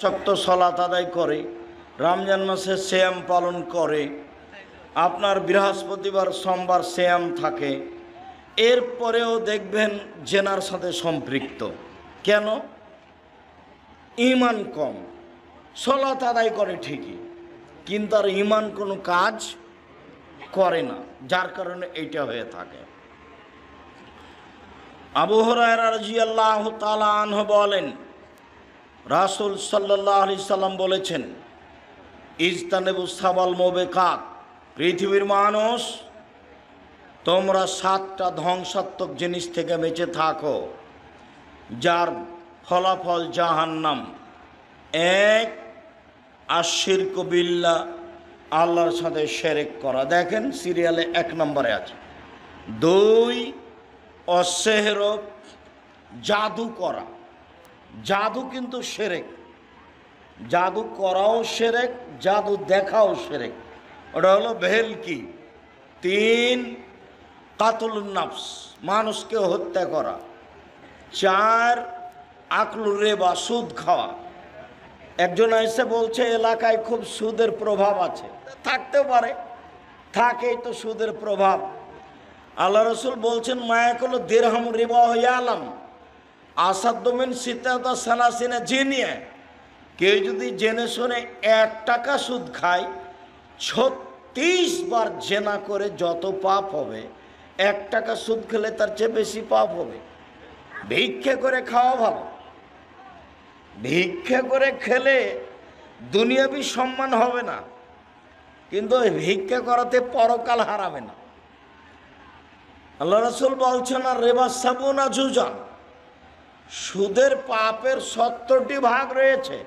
ওয়াক্ত সালাত আদায় করে, রমজান মাসে সিয়াম পালন করে, আপনার বৃহস্পতিবার সোমবার সিয়াম থাকে, এরপরেও দেখবেন জেনার সাথে সম্পৃক্ত। কেন? ঈমান কম। সালাত আদায় করে ঠিকই, কিন্তু আর ঈমান কোনো কাজ করে না, যার কারণে এইটা হয়ে থাকে। আবু হুরায়রা রাদিয়াল্লাহু তাআলা আনহু বলেন, রাসূল সাল্লাল্লাহু আলাইহি সাল্লাম বলেছেন, ইজতানিবু সাবাল মুবিকাত, পৃথিবীর মানুষ তোমরা 7টা ধ্বংসাত্মক জিনিস থেকে বেঁচে থাকো, যার ফলাফল জাহান্নাম। 1, আশিরকু বিল্লাহ, আল্লাহর সাথে শিরক করা। দেখেন সিরিয়ালে 1 নম্বরে আছে। 2, অসেহর, জাদু করা। জাদু কিন্তু শিরক, জাদু করাও শিরক, জাদু দেখাও শিরক, ওটা হলো ভেলকি। 3, কাতলুন নাফস, মানুষকে হত্যা করা। 4, আকলুর রিবা, সুদ খাওয়া। একজন এসে বলছে এলাকায় খুব সুদের প্রভাব আছে, থাকতেও পারে, থাকেই তো সুদের প্রভাব। আল্লাহ রসুল বলছেন, মায়াকুল দিরহাম রিবা ইয়ালাম আসাদ্দু মিন সিত্তাতা সালাসিনা জিনিয়া, কেউ যদি জেনে শুনে 1 টাকা সুদ খায়, 36 বার জেনা করে যত পাপ হবে, 1 টাকা সুদ খেলে তার চেয়ে বেশি পাপ হবে। ভিক্ষে করে খাওয়া ভালো, ভিক্ষে করে খেলে দুনিয়াবি সম্মান হবে না, কিন্তু ভিক্ষে করাতে পরকাল হারাবে না। আল্লাহ রাসূল বলছেন, আর রিবা সাবুনা জুজান, সুদের পাপের 70টি ভাগ রয়েছে।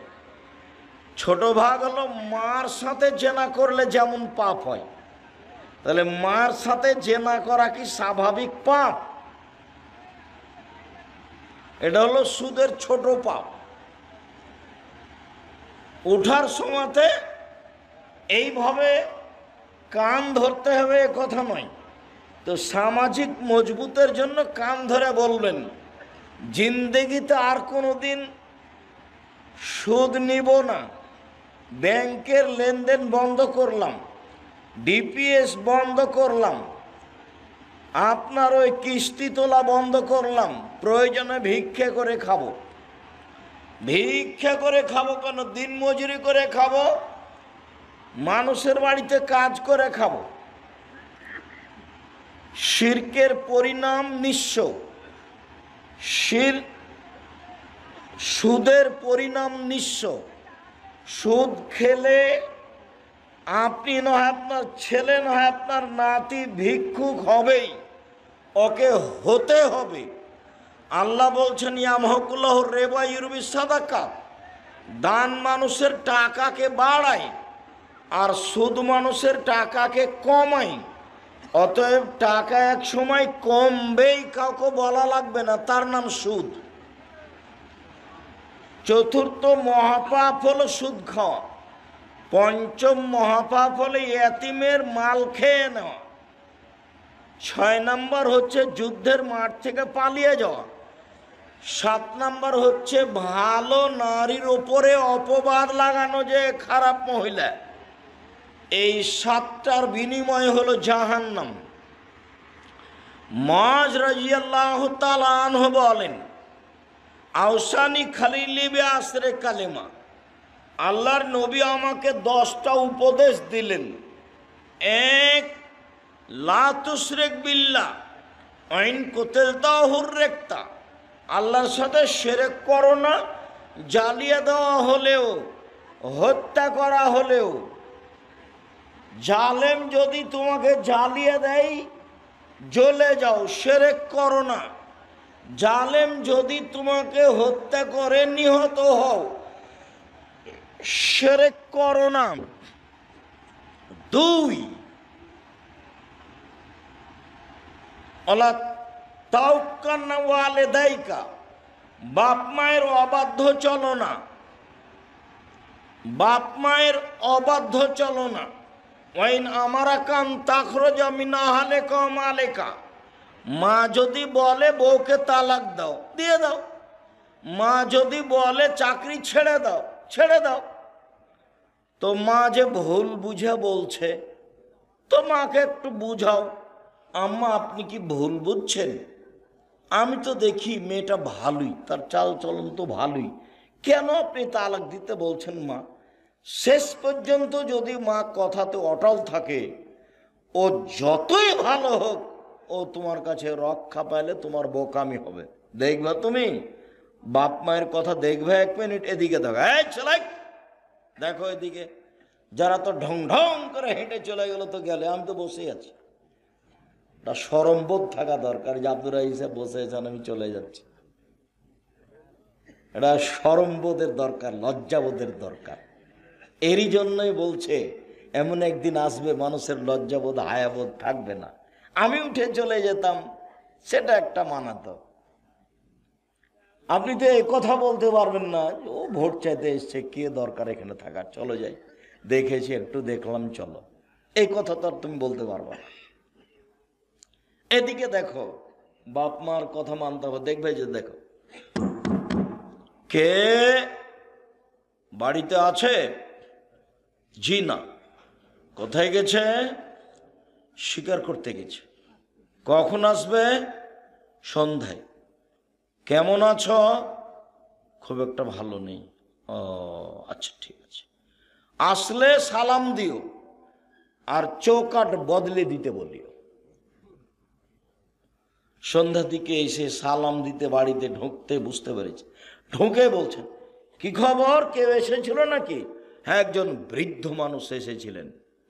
ছোট ভাগ হলো মার সাথে জেনা করলে যেমন পাপ হয়, তাহলে মার সাথে জেনা করা কি স্বাভাবিক পাপ? এটা হলো সুদের ছোট পাপ। উঠার সময়তে এইভাবে কান ধরতে হবে এ কথা নয়, তো সামাজিক মজবুতের জন্য কান ধরে বলবেন, জিন্দেগিতে আর কোনো দিন সুদ নিব না, ব্যাংকের লেনদেন বন্ধ করলাম, ডিপিএস বন্ধ করলাম, আপনার ওই কিস্তি তোলা বন্ধ করলাম, প্রয়োজনে ভিক্ষা করে খাবো। ভিক্ষা করে খাবো কেন? দিন মজুরি করে খাবো, মানুষের বাড়িতে কাজ করে খাবো। শিরকের পরিণাম নিঃস্ব, সুদের পরিণাম নিঃস্ব। সুদ খেলে আপনি নয় আপনার ছেলে নয় আপনার নাতি ভিক্ষুক হবেই, ওকে হতে হবে। আল্লাহ বলছেন, ইয়ামহুকুল্লাহু রিবা ইউরবি সাদাকাত, দান মানুষের টাকাকে বাড়ায় আর সুদ মানুষের টাকাকে কমায়। অতএব টাকা এক সময় কমবেই, কাউকে বলা লাগবে না, তার নাম সুদ। 4র্থ মহাপাপ হলো সুদ খাওয়া। 5ম মহাপাপ হলো এতিমের মাল খেয়ে নেওয়া। 6 নম্বর হচ্ছে যুদ্ধের মাঠ থেকে পালিয়ে যাওয়া। 7 নম্বর হচ্ছে ভালো নারীর ওপরে অপবাদ লাগানো, যে খারাপ মহিলা। এই 7টার বিনিময় হলো জাহান্নাম। মুআয রাদিয়াল্লাহু তাআলা আনহু বলেন, আওসানি খালিলি বিআশরে কালিমা, আল্লাহর নবী আমাকে 10টা উপদেশ দিলেন। 1, লা তুশরিক বিল্লাহ ওয়াইন কুতিলতা হুররিকতা, আল্লাহর সাথে শিরক করো না, জ্বালিয়ে দেওয়া হলেও, হত্যা করা হলেও। জালেম যদি তোমাকে জ্বালিয়ে দেয়, জ্বলে যাও, শিরক করো না। জালেম যদি তোমাকে হত্যা করে, নিহত হও, শিরক করো না। 2, ওয়ালা তাওকান্না ওয়ালিদাইকা, বাপ মায়ের অবাধ্য চলো না, বাপ মায়ের অবাধ্য চলো না। ওয়াইন আমারা কান তাখরুজা মিন আহলিকা ওয়া মালিকা, মা যদি বলে বউকে তালাক দাও, দিয়ে দাও। মা যদি বলে চাকরি ছেড়ে দাও, ছেড়ে দাও। তো মা যে ভুল বুঝে বলছে, তো মাকে একটু বুঝাও, আম্মা আপনি কি ভুল বুঝছেন? আমি তো দেখি মেয়েটা ভালোই, তার চাল চলন তো ভালোই, কেন আপনি তালাক দিতে বলছেন মা? শেষ পর্যন্ত যদি মা কথাতে অটল থাকে, ও যতই ভালো হোক, ও তোমার কাছে রক্ষা পাইলে তোমার বোকামি হবে। দেখবা তুমি, বাপ মায়ের কথা দেখবে। 1 মিনিট এদিকে দেখো, এই চলাই দেখো এদিকে, যারা তো ঢং ঢং করে হেঁটে চলে গেল তো গেলে, আমি তো বসেই আছি। এটা শরমবোধ থাকা দরকার যে আব্দুর রাইসা বসে আছেন, আমি চলে যাচ্ছি। এটা শরমবোধের দরকার, লজ্জাবোধের দরকার। এরই জন্যই বলছে এমন একদিন আসবে মানুষের লজ্জাবোধ হায়াবোধ থাকবে না। আমি উঠে চলে যেতাম, সেটা একটা মানাতো। আপনি তো এই কথা বলতে পারবেন না, ও ভোট চাইতে এসছে, কে দরকার এখানে থাকার, চলো যাই, দেখেছি একটু দেখলাম চলো, এই কথা তো আর তুমি বলতে পারবে না। এদিকে দেখো, বাপ মার কথা মানতে হবে। দেখবে যে দেখো কে বাড়িতে আছে? জি না। কোথায় গেছে? শিকার করতে গেছে। কখন আসবে? সন্ধ্যায়। কেমন আছো? খুব একটা ভালো নেই। ও আচ্ছা ঠিক আছে, আসলে সালাম দিও আর চৌকাঠ বদলে দিতে বলিও। সন্ধ্যা দিকে এসে সালাম দিতে বাড়িতে ঢুকতে বুঝতে পেরেছে, ঢুকে বলছেন কি খবর, কেউ এসেছিল নাকি? হ্যাঁ, একজন বৃদ্ধ মানুষ এসেছিলেন।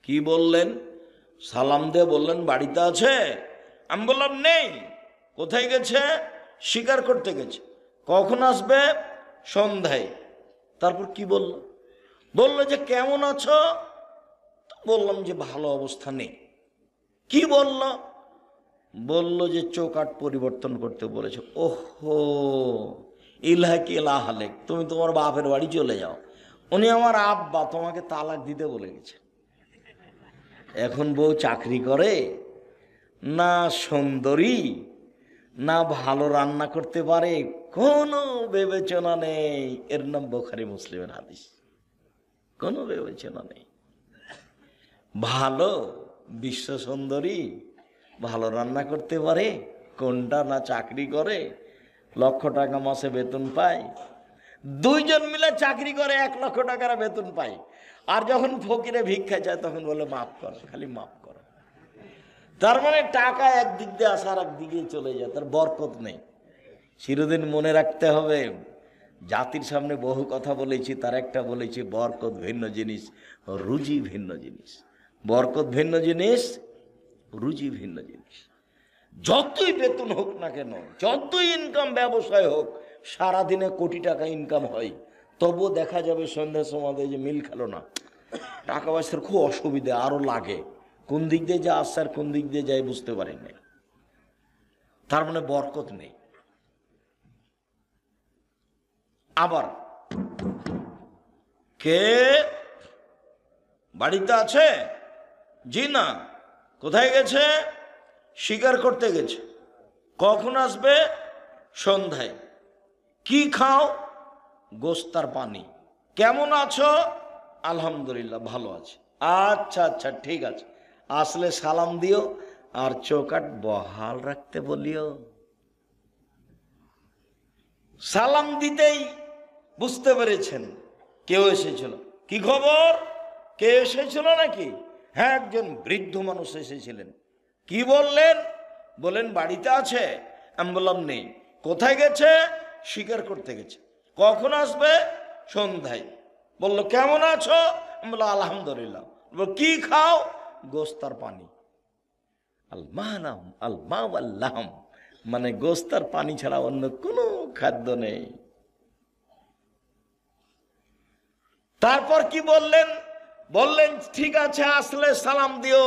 কি বললেন? সালাম দিয়ে বললেন বাড়িতে আছে। আমি বললাম নেই। কোথায় গেছে? শিকার করতে গেছে। কখন আসবে? সন্ধ্যায়। তারপর কি বলল? বলল যে কেমন আছো? বললাম যে ভালো অবস্থা নেই। কি বলল? বলল যে চৌকাঠ পরিবর্তন করতে বলেছে। ওহো, ইলহাকি ইলাহালেক, তুমি তোমার বাপের বাড়ি চলে যাও। উনি আমার আব্বা, তোমাকে তালাক দিতে বলে গেছে। এখন বউ চাকরি করে না, সুন্দরী না, ভালো রান্না করতে পারে, কোনো বিবেচনা নেই। এর নাম বুখারী মুসলিমের হাদিস। কোনো বিবেচনা নেই। ভালো, বিশ্ব সুন্দরী, ভালো রান্না করতে পারে, কোনটা না চাকরি করে, লক্ষ টাকা মাসে বেতন পায়। দুইজন মিলে চাকরি করে 1 লক্ষ টাকার বেতন পায়। আর যখন ফকিরে ভিক্ষা চায় তখন বলে মাফ করো, খালি মাফ করো। তার মানে টাকা একদিক দিয়ে আসে আর একদিকে চলে যায়, তার বরকত নেই। চিরদিন মনে রাখতে হবে, জাতির সামনে বহু কথা বলেছি, তার একটা বলেছি, বরকত ভিন্ন জিনিস, রুজি ভিন্ন জিনিস। বরকত ভিন্ন জিনিস, রুজি ভিন্ন জিনিস। যতই বেতন হোক না কেন, যতই ইনকাম ব্যবসায় হোক, সারাদিনে কোটি টাকা ইনকাম হয়, তবুও দেখা যাবে সন্ধ্যার সময় যে মিল খেলো না, টাকা পয়সার খুব অসুবিধা, আরো লাগে। কোন দিক দিয়ে যা আসছে আর কোন দিক দিয়ে যায় বুঝতে পারি না। তার মানে বরকত নেই। আবার কে বাড়িতে আছে? জি না। কোথায় গেছে? শিকার করতে গেছে। কখন আসবে? সন্ধ্যায়। কি খাও? গোস্তার পানি। কেমন আছো? আলহামদুলিল্লাহ ভালো আছে। আচ্ছা আচ্ছা ঠিক আছে, আসলে সালাম দিও আর চৌকাঠ বহাল রাখতে বলিও। সালাম দিতেই বুঝতে পেরেছেন কেউ এসেছিল। কি খবর, কে এসেছিল নাকি? হ্যাঁ, একজন বৃদ্ধ মানুষ এসেছিলেন। কি বললেন? বলেন বাড়িতে আছে। আমি বললাম নেই। কোথায় গেছে? শিকার করতে গেছে। কখন আসবে? সন্ধ্যায়। বললো কেমন আছো? আমি বললাম আলহামদুলিল্লাহ। কি খাও? গোস্তার পানি। আলমানাম আলমা আল্লাহম, মানে গোস্তার পানি ছাড়া অন্য কোনো খাদ্য নেই। তারপর কি বললেন? বললেন ঠিক আছে, আসলে সালাম দিও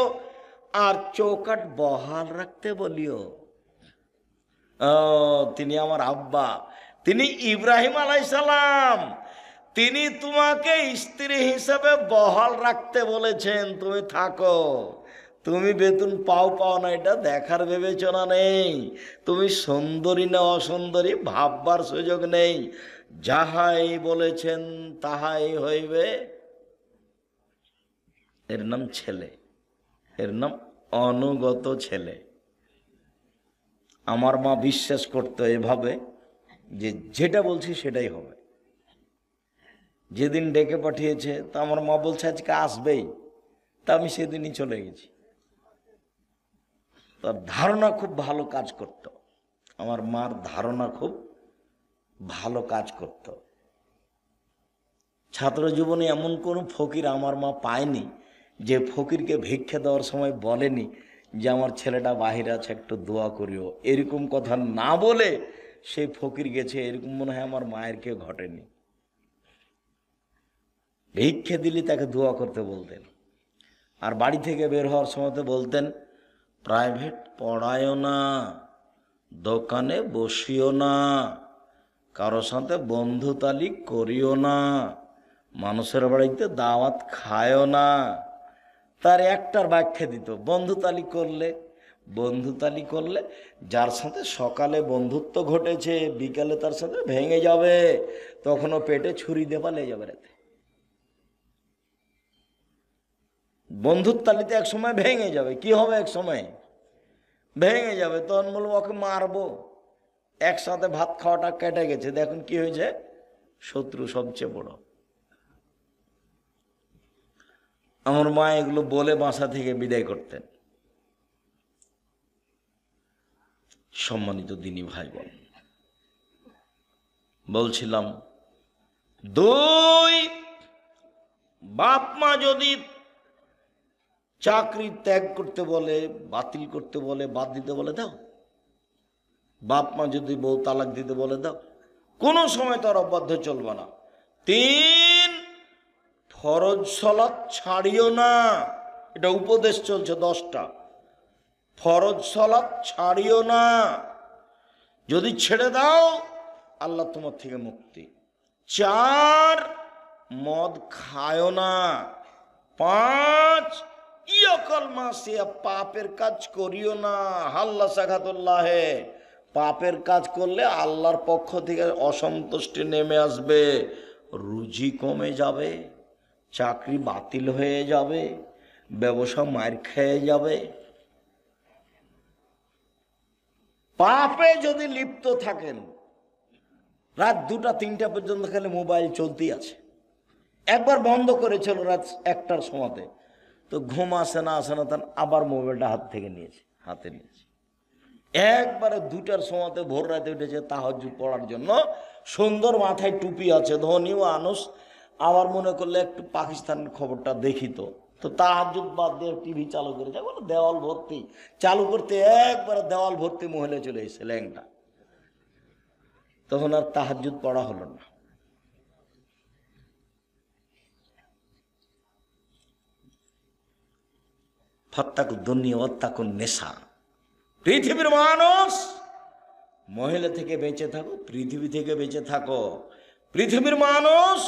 আর চৌকাঠ বহাল রাখতে বলিও। তিনি আমার আব্বা, তিনি ইব্রাহিম আলাইসালাম, তিনি তোমাকে স্ত্রী হিসাবে বহাল রাখতে বলেছেন। তুমি থাকো, তুমি বেতন পাও পাও না এটা দেখার বিবেচনা নেই, তুমি সুন্দরী না অসুন্দরী ভাববার সুযোগ নেই। যাহাই বলেছেন তাহাই হইবে, এর নাম ছেলে, এর নাম অনুগত ছেলে। আমার মা বিশ্বাস করতো এভাবে যে যেটা বলছি সেটাই হবে। যেদিন ডেকে পাঠিয়েছে তা আমার মা বলছে আজকে আসবেই, তা আমি সেদিনই চলে গেছি। তার ধারণা খুব ভালো কাজ করত, আমার মার ধারণা খুব ভালো কাজ করত। ছাত্র জীবনে এমন কোনো ফকির আমার মা পায়নি যে ফকিরকে ভিক্ষা দেওয়ার সময় বলেনি যে আমার ছেলেটা বাহিরে আছে একটু দোয়া করিও, এরকম কথা না বলে সেই ফকির গেছে, এরকম মনে হয় আমার মায়ের কেউ ঘটেনি। ভিক্ষে দিলে তাকে দোয়া করতে বলতেন। আর বাড়ি থেকে বের হওয়ার সময় তো বলতেন, প্রাইভেট পড়ায়ও না, দোকানে বসিও না, কারো সাথে বন্ধুতালি করিও না, মানুষের বাড়িতে দাওয়াত খায়ও না। তার একটার ব্যাখ্যা দিত, বন্ধুতালি করলে যার সাথে সকালে বন্ধুত্ব ঘটেছে বিকালে তার সাথে ভেঙে যাবে, তখনও পেটে ছুরি দিয়ে পালিয়ে যাবে রাতে। বন্ধুত্বালিতে এক সময় ভেঙে যাবে, কি হবে এক সময় ভেঙে যাবে, তখন বলবো ওকে মারবো। একসাথে ভাত খাওয়াটা কেটে গেছে, দেখুন কি হয়েছে, শত্রু সবচেয়ে বড়। আমার মা এগুলো বলে বাসা থেকে বিদায় করতেন। সম্মানিত দিনী ভাই বোন, বলছিলাম, দুই, বাপ মা যদি চাকরি ত্যাগ করতে বলে, বাতিল করতে বলে, বাদ দিতে বলে দাও। বাপ মা যদি বউ তালাক দিতে বলে দাও, কোনো সময় তার অবাধ্য চলবে না। তিন, ফরজ সালাত ছাড়িও না, এটা উপদেশ চলছে 10টা। ফরজ সালাত ছাড়িও না, যদি ছেড়ে দাও আল্লাহ তোমার থেকে মুক্তি। 4, মদ খায়ও না। 5, ইয়াকাল মাসিয়া, পাপের কাজ করিও না। হাল্লা সাখাতুল্লাহে, পাপের কাজ করলে আল্লাহর পক্ষ থেকে অসন্তুষ্টি নেমে আসবে, রুজি কমে যাবে, চাকরি বাতিল হয়ে যাবে, ব্যবসা মার খেয়ে যাবে। পাপে যদি লিপ্ত থাকেন, রাত 2টা 3টা পর্যন্ত খালি মোবাইল চলতেই আছে। একবার বন্ধ করেছিল রাত 1টার সময়তে, তো ঘুম আসে না তার আবার মোবাইলটা হাতে নিয়েছে। একবারে 2টার সময়তে ভোর রাতে উঠেছে তাহাজ্জুদ পড়ার জন্য, সুন্দর মাথায় টুপি আছে, ধনী মানুষ। আবার মনে করলে একটু পাকিস্তানের খবরটা দেখি, তো তাহাজ্জুদ বাদ দিয়ে টিভি চালু করেছে, বলে দেওয়াল ভর্তি, চালু করতে একবারে দেওয়াল ভর্তি মহিলা চলে এসেছে ল্যাংটা। তখন আর তাহাজ্জুদ পড়া হলো না। ফাত্তাকু দুনিয়া ওয়াত্তাকুন নেশা, পৃথিবীর মানুষ মহিলা থেকে বেঁচে থাকো, পৃথিবী থেকে বেঁচে থাকো। পৃথিবীর মানুষ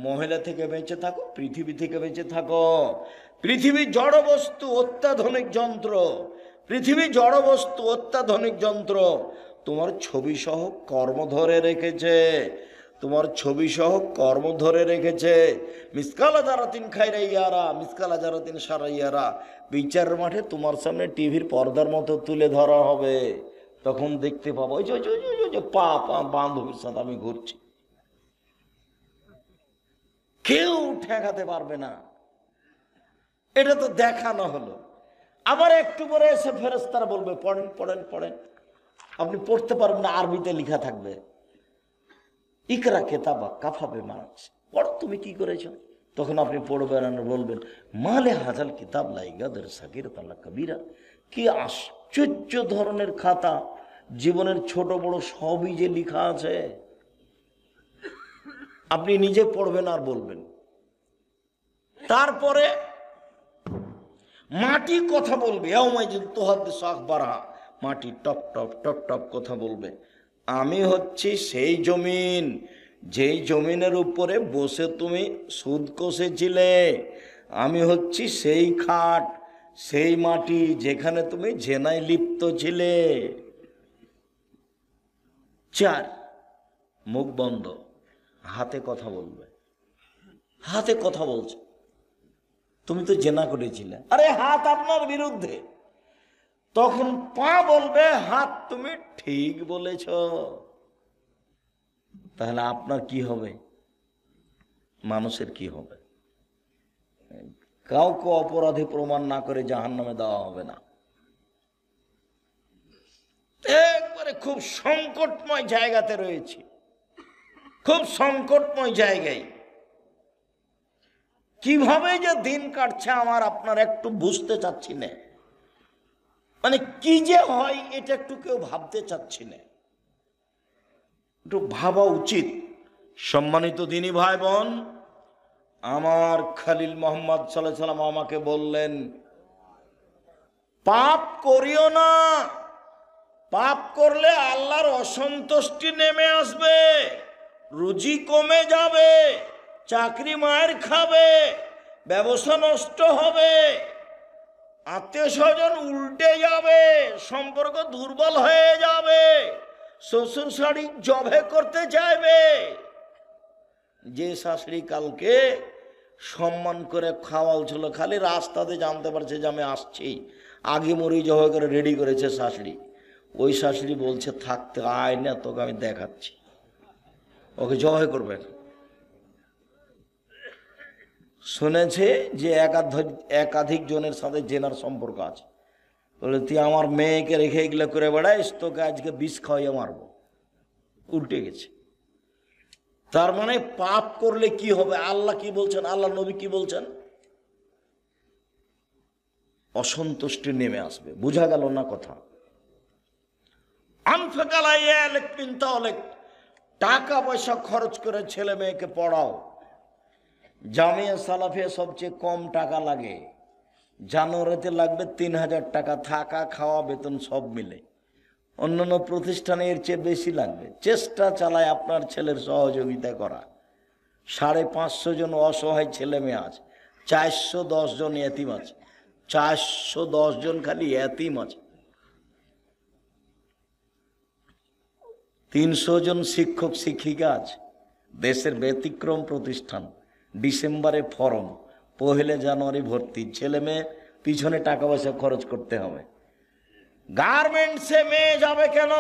মহিলা থেকে বেঁচে থাকো, পৃথিবী থেকে বেঁচে থাকো। পৃথিবী জড় বস্তু, অত্যাধুনিক যন্ত্র। পৃথিবী জড় বস্তু, অত্যাধুনিক যন্ত্র। তোমার ছবি সহ কর্ম ধরে রেখেছে, তোমার ছবি সহ কর্ম ধরে রেখেছে। মিসকালা জারাতিন খায়রা ইয়ারা, মিসকালা জারাতিন শাররা ইয়ারা। বিচারের মাঠে তোমার সামনে টিভির পর্দার মতো তুলে ধরা হবে, তখন দেখতে পাবো ওই যে পা বান্ধবীর সাথে আমি ঘুরছি। কেউ ঠেকাতে পারবে না, এটা তো দেখানো হলো। আবার একটু পরে এসে ফেরেশতারা বলবে পড়েন পড়েন পড়েন, আপনি পড়তে পারবেন না, আরবিতে লেখা থাকবে, ইকরা কেতাবা কাফা বিমা নাফসিক, পড়ো তুমি কি করেছো। তখন আপনি পড়বেন আর বলবেন, মালে হাজাল কিতাব লাইগাদের সাগীরাতান ওয়ালা কাবীরা, কি আশ্চর্য ধরনের খাতা, জীবনের ছোট বড় সবই যে লেখা আছে। আপনি নিজে পড়বেন আর বলবেন। তারপরে মাটি কথা বলবে, মাটি টপ টপ টপ টপ কথা বলবে। আমি হচ্ছি সেই জমিন, যেই জমিনের উপরে বসে তুমি সুদ কষেছিলে। আমি হচ্ছি সেই খাট, সেই মাটি যেখানে তুমি জেনায় লিপ্ত ছিলে। 4, মুখ বন্ধ, হাতে কথা বলবে, হাতে কথা বলছে। তুমি তো জেনা করেছিলে, আরে হাত আপনার বিরুদ্ধে। তখন পা বলবে হাত তুমি ঠিক বলেছ। তাহলে আপনার কি হবে, মানুষের কি হবে? কাউকে অপরাধী প্রমাণ না করে জাহান্নামে দেওয়া হবে না। একবারে খুব সংকটময় জায়গাতে রয়েছে, খুব সংকটময় জায়গায়। কিভাবে যে দিন কাটছে আমার আপনার একটু বুঝতে চাচ্ছি না, মানে কি যে হয় এটা একটু কেউ ভাবতে চাচ্ছি না, একটু ভাবা উচিত। সম্মানিত দিনী ভাই বোন, আমার খলিল মোহাম্মদ সাল্লাল্লাহু আলাইহি ওয়াসাল্লাম আমাকে বললেন, পাপ করিও না। পাপ করলে আল্লাহর অসন্তুষ্টি নেমে আসবে, রুজি কমে যাবে, চাকরি মায়ের খাবে, ব্যবসা নষ্ট হবে, আত্মীয় স্বজন উল্টে যাবে, সম্পর্ক দুর্বল হয়ে যাবে, শ্বশুর শাশুড়ি জবে করতে চাইবে। যে শাশুড়ি কালকে সম্মান করে খাওয়াল ছিল, খালি রাস্তাতে জানতে পারছে যে আমি আসছি, আগে মরি জবে করে রেডি করেছে শাশুড়ি, ওই শাশুড়ি বলছে থাকতে আয় না, তোকে আমি দেখাচ্ছি, ওকে জবাই করবে। শুনেছে যে একাধিক জনের সাথে জেনার সম্পর্ক আছে, বলে তুই আমার মেয়েকে রেখে এগুলো করে বেড়াইস, তোকে আজকে বিষ খাওয়াইয়া মারবো। উল্টে গেছে। তার মানে পাপ করলে কি হবে, আল্লাহ কি বলছেন, আল্লাহ নবী কি বলছেন? অসন্তুষ্টি নেমে আসবে। বুঝা গেল না কথা? টাকা পয়সা খরচ করে ছেলে মেয়েকে পড়াও। জামিয়া সালাফিয়া সবচেয়ে কম টাকা লাগে, জানুয়ারিতে লাগবে 3000 টাকা, থাকা খাওয়া বেতন সব মিলে। অন্যান্য প্রতিষ্ঠানে এর চেয়ে বেশি লাগবে। চেষ্টা চালায় আপনার ছেলের সহযোগিতা করা। 550 জন অসহায় ছেলে মেয়ে আছে, 410 জন এতিম আছে, 410 জন খালি এতিম আছে, 300 জন শিক্ষক শিক্ষিকা আছে। দেশের ব্যতিক্রম প্রতিষ্ঠান, ডিসেম্বরে ফরম, 1 জানুয়ারি ভর্তি, ছেলে মেয়ে পিছনে টাকা পয়সা খরচ করতে হবে। গার্মেন্টসে মেয়ে যাবে কেন?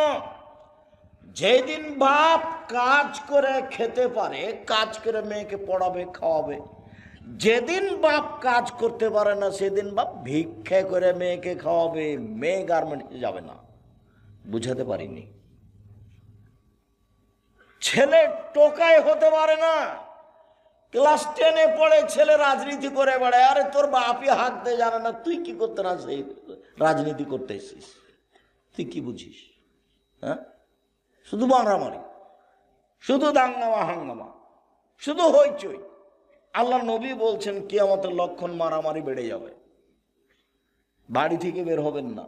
যেদিন বাপ কাজ করে খেতে পারে, কাজ করে মেয়েকে পড়াবে খাওয়াবে। যেদিন বাপ কাজ করতে পারে না, সেদিন বাপ ভিক্ষা করে মেয়েকে খাওয়াবে, মেয়ে গার্মেন্টসে যাবে না। বুঝাতে পারিনি? ছেলে টোকাই হতে পারে না, ক্লাস 10-এ পড়ে ছেলে রাজনীতি করে বেড়ায়। আরে তোর বাপই হাঁকতে জানে না, তুই কি করতে না সেই রাজনীতি করতে এসেছিস? তুই কি বুঝিস? হ্যাঁ, শুধু মারামারি, শুধু দাঙ্গামা হাঙ্গামা, শুধু হইচই। আল্লাহ নবী বলছেন কিয়ামতের লক্ষণ মারামারি বেড়ে যাবে। বাড়ি থেকে বের হবেন না,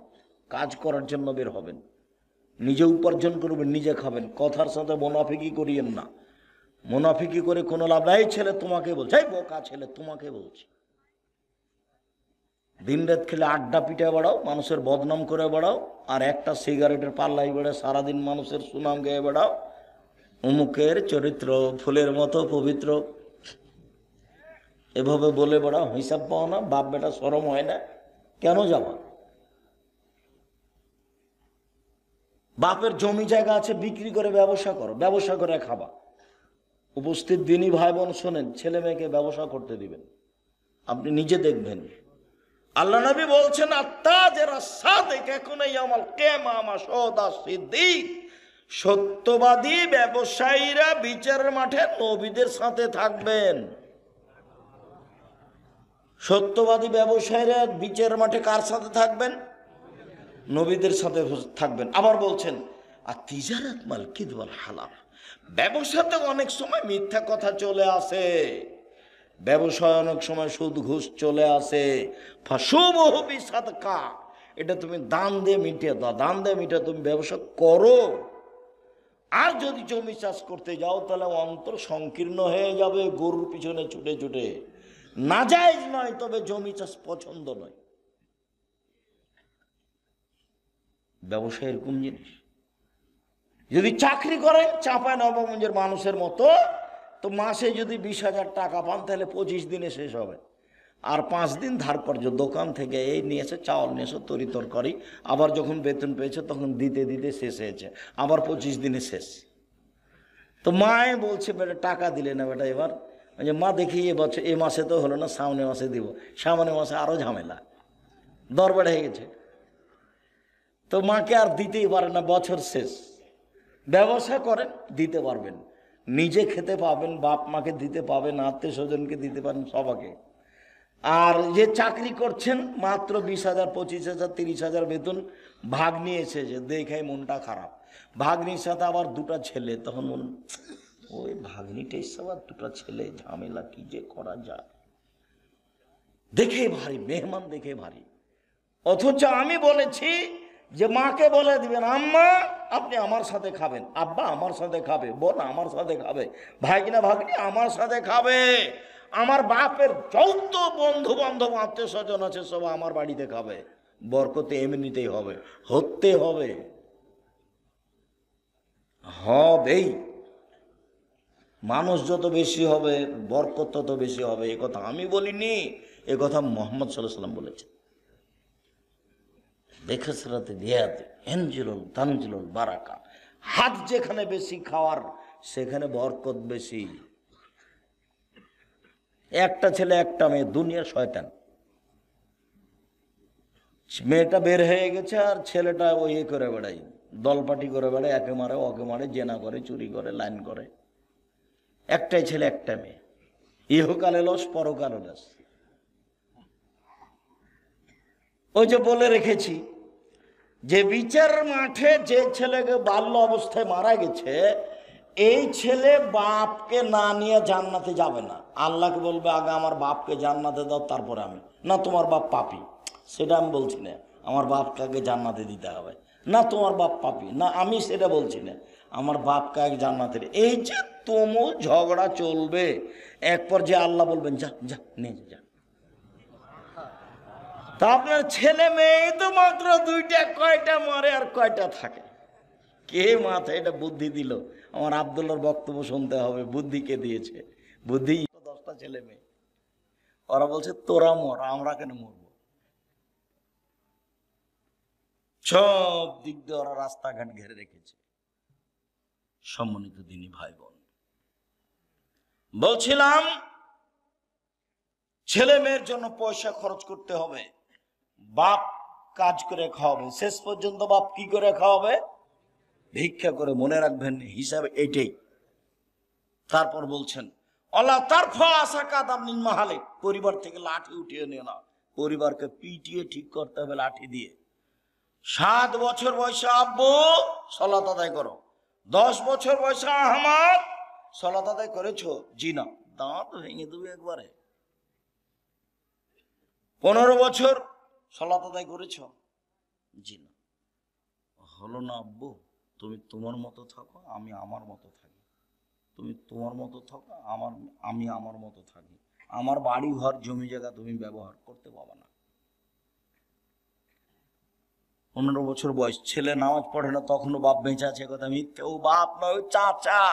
কাজ করার জন্য বের হবেন, নিজে উপার্জন করবেন, নিজে খাবেন। কথার সাথে মুনাফিকি করিয়েন না, মুনাফিকি করে কোনো লাভ নাই। ছেলে তোমাকে বলছে, এই বোকা ছেলে তোমাকে বলছে। দিন রাত খেলে আড্ডা পিটায় বেড়াও, মানুষের বদনাম করে বেড়াও, আর একটা সিগারেটের পাল্লাই বেড়ে সারাদিন মানুষের সুনাম গেয়ে বেড়াও, অমুকের চরিত্র ফুলের মতো পবিত্র, এভাবে বলে বেড়াও। হিসাব পাও না, বাপ বেটা শরম হয় না? কেন যাবা? বাপের জমি জায়গা আছে, বিক্রি করে ব্যবসা করো, ব্যবসা করে খাবা। উপস্থিত দিনী ভাই বোন শোনেন, ছেলে মেয়েকে ব্যবসা করতে দিবেন, আপনি নিজে দেখবেন। আল্লাহ নবী বলছেন, সত্যবাদী ব্যবসায়ীরা বিচারের মাঠে নবীদের সাথে থাকবেন। সত্যবাদী ব্যবসায়ীরা বিচারের মাঠে কার সাথে থাকবেন? নবীদের সাথে থাকবেন। আবার বলছেন, আর তিজারাত মাল কিদওয়াল হালাল, ব্যবসাতে অনেক সময় মিথ্যা কথা চলে আসে, ব্যবসায় অনেক সময় সুদ ঘুষ চলে আসে। ফাসুবহু বিসাদকা, এটা তুমি দান দিয়ে মিটিয়ে দাও, দান দিয়ে মিটিয়ে তুমি ব্যবসা করো। আর যদি জমি চাষ করতে যাও তাহলে অন্তর সংকীর্ণ হয়ে যাবে, গরুর পিছনে ছুটে ছুটে। নাজায়েজ নয়, তবে জমি চাষ পছন্দ নয়। ব্যবসা এরকম জিনিস। যদি চাকরি করেন চাঁপাই নবাবগঞ্জের মানুষের মতো, তো মাসে যদি 20,000 টাকা পান তাহলে 25 দিনে শেষ হবে। আর 5 দিন ধার কর্য, দোকান থেকে এই নিয়েছে, চাউল নিয়েছে, তরি তরকারি, আবার যখন বেতন পেয়েছে তখন দিতে দিতে শেষ হয়েছে, আবার 25 দিনে শেষ। তো মায়ে বলছে বেটা টাকা দিলে না বেটা এবার। যে মা দেখি এবছর এ মাসে তো হলো না, সামনে মাসে দিব। সামনে মাসে আরো ঝামেলা, দর বেড়ে গেছে। তো মাকে আর দিতেই পারে না, বছর শেষ। ব্যবসা করেন দিতে পারবেন, নিজে খেতে পাবেন, বাপ মাকে দিতে পাবেন, আত্মীয় স্বজনকে দিতে পারেন, সবাকে। আর যে চাকরি করছেন মাত্র 20,000, 25,000, 30,000 বেতন, ভাগ্নি এসেছে, দেখে মনটা খারাপ। ভাগ্নির সাথে আবার 2টা ছেলে, তখন মন ওই ভাগ্নিটা এসে আবার 2টা ছেলে, ঝামেলা কি যে করা যায়, দেখে ভারী, মেহমান দেখে ভারী। অথচ আমি বলেছি যে মাকে বলে দিবেন, আম্মা আপনি আমার সাথে খাবেন, আব্বা আমার সাথে খাবে, বোন আমার সাথে খাবে, ভাগিনা ভাগ্নি আমার সাথে খাবে, আমার বাপের যত বন্ধু বান্ধব আত্মীয় স্বজন আছে সব আমার বাড়িতে খাবে। বরকতে এমনিতেই হবে, হতে হবে, হবেই। মানুষ যত বেশি হবে বরকত তত বেশি হবে, এ কথা আমি বলিনি, এ কথা মুহাম্মদ সাল্লাল্লাহু আলাইহি ওয়াসাল্লাম বলেছেন। বেখসরাতে রিয়াদ এনজিলুল তানজিলুল বারাকা, হাত যেখানে বেশি খাওয়ার সেখানে বরকত বেশি। একটা ছেলে একটা মেয়ে, দুনিয়ার শয়তান। মেয়েটা বের হয়ে গেছে আর ছেলেটা ওই করে বেড়াই, দলপাটি করে বেড়ায়, একে মারে ওকে মারে, জেনা করে, চুরি করে, লাইন করে। একটাই ছেলে একটা মেয়ে, ইহকালে লস পরকালে লস। ওই যে বলে রেখেছি যে বিচার মাঠে যে ছেলেকে বাল্য অবস্থায় মারা গেছে, এই ছেলে বাপকে না নিয়ে জান্নাতে যাবে না। আল্লাহকে বলবে আগে আমার বাপকে জান্নাতে দাও তারপরে আমি। না তোমার বাপ পাপী, সেটা আমি বলছি না, আমার বাপকে আগে জান্নাতে দিতে হবে। না তোমার বাপ পাপী, না আমি সেটা বলছি না, আমার বাপকে আগে জান্নাতে। এই যে তুমুল ঝগড়া চলবে, এক পর্যায়ে আল্লাহ বলবেন যা যা নিয়ে যা। তা আপনার ছেলে মেয়ে তো মাত্র 2টা, কয়টা মরে আর কয়টা থাকে? কে মাথায় এটা বুদ্ধি দিল? আমার আব্দুল্লাহর বক্তব্য শুনতে হবে, বুদ্ধি কে দিয়েছে? বুদ্ধি 10টা ছেলে মেয়ে, ওরা বলছে তোরা মর, আমরা কেন মরবো? সব দিক দিয়ে ওরা রাস্তাঘাট ঘেরে রেখেছে। সম্মানিত দিনী ভাই বোন, বলছিলাম ছেলে মেয়ের জন্য পয়সা খরচ করতে হবে, বাপ কাজ করে খাওয়াবে। শেষ পর্যন্ত বাপ কি করে খাওয়াবে? ভিক্ষা করে। মনে রাখবেন হিসাব এইটাই। তারপর বলছেন আল্লাহ তারফা আসাকাত মিন মাহালিক, পরিবার থেকে লাঠি উঠিয়ে নিও না, পরিবারকে পিটিয়ে ঠিক করতে হবে লাঠি দিয়ে। 7 বছর বয়সে আব্বু সালাত আদায় করো, 10 বছর বয়সে আহমদ সালাত আদায় করেছো? জি না, দাঁত ভেঙে দেবে একবারে। 15 বছর সালাত আদায় করেছ? জি না। হলো না আব্বু, তুমি তোমার মতো থাকো, আমি আমার মতো থাকি। তুমি তোমার মতো থাকো, আমি আমার মতো থাকি। আমার বাড়ি ঘর জমি জায়গা তুমি ব্যবহার করতে পারবে না। 15 বছর বয়স, ছেলে নামাজ পড়ে না, তখনও বাপ বেঁচে আছে, কথা মিথ্যে। ও বাপ নয়, চাচা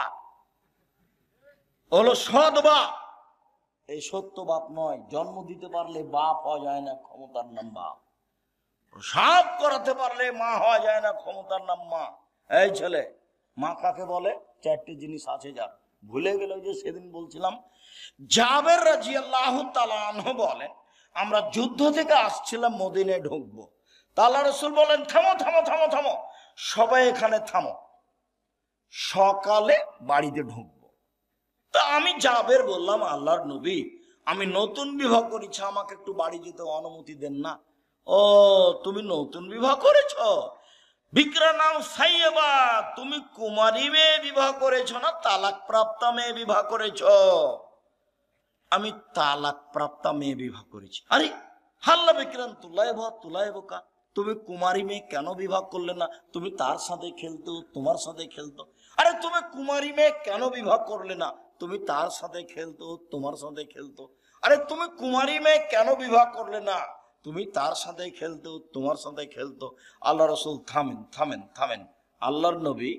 হলো সৎ বাপ। এই সত্য বাপ নয়। জন্ম দিতে পারলে বাপ হওয়া যায় না, ক্ষমতার নাম বাপ। প্রসাব করাতে পারলে মা হওয়া যায় না, ক্ষমতার নাম মা। এই ছেলে, মা কাকে বলে? 4টে জিনিস আছে যার, ভুলে গেল। যে সেদিন বলছিলাম, জাবের রাদিয়াল্লাহু তাআলা আনহু বলেন, আমরা যুদ্ধ থেকে আসছিলাম, মদিনায় ঢুকবো। তা আল্লাহ রাসূল বলেন থামো থামো থামো থামো, সবাই এখানে থামো, সকালে বাড়িতে ঢুকবো। তা আমি জাবের বললাম, আল্লাহর নবী আমি নতুন বিবাহ করেছি, আমাকে একটু বাড়ি যেতে অনুমতি দেন না। ও তুমি নতুন বিবাহ করেছ? বিক্রা নাম সাইয়েবা, তুমি কুমারী মেয়ে বিবাহ করেছ না তালাক প্রাপ্তা মেয়ে বিবাহ করেছ? আমি তালাক প্রাপ্তা মেয়ে বিবাহ করেছি। আরে হাল্লা বিক্রান তুলাই বোকা, তুমি কুমারী মেয়ে কেন বিবাহ করলে না? তুমি তার সাথে খেলতো, তোমার সাথে খেলতো। আরে তুমি কুমারী মেয়ে কেন বিবাহ করলে না? তুমি তার সাথে খেলতো, তোমার সাথে খেলতো। আরে তুমি কুমারী মেয়ে কেন বিবাহ করলে না? তুমি তার সাথে খেলতো, তোমার সাথে খেলতো। আল্লাহ রাসূল থামেন থামেন থামেন। আল্লাহর নবী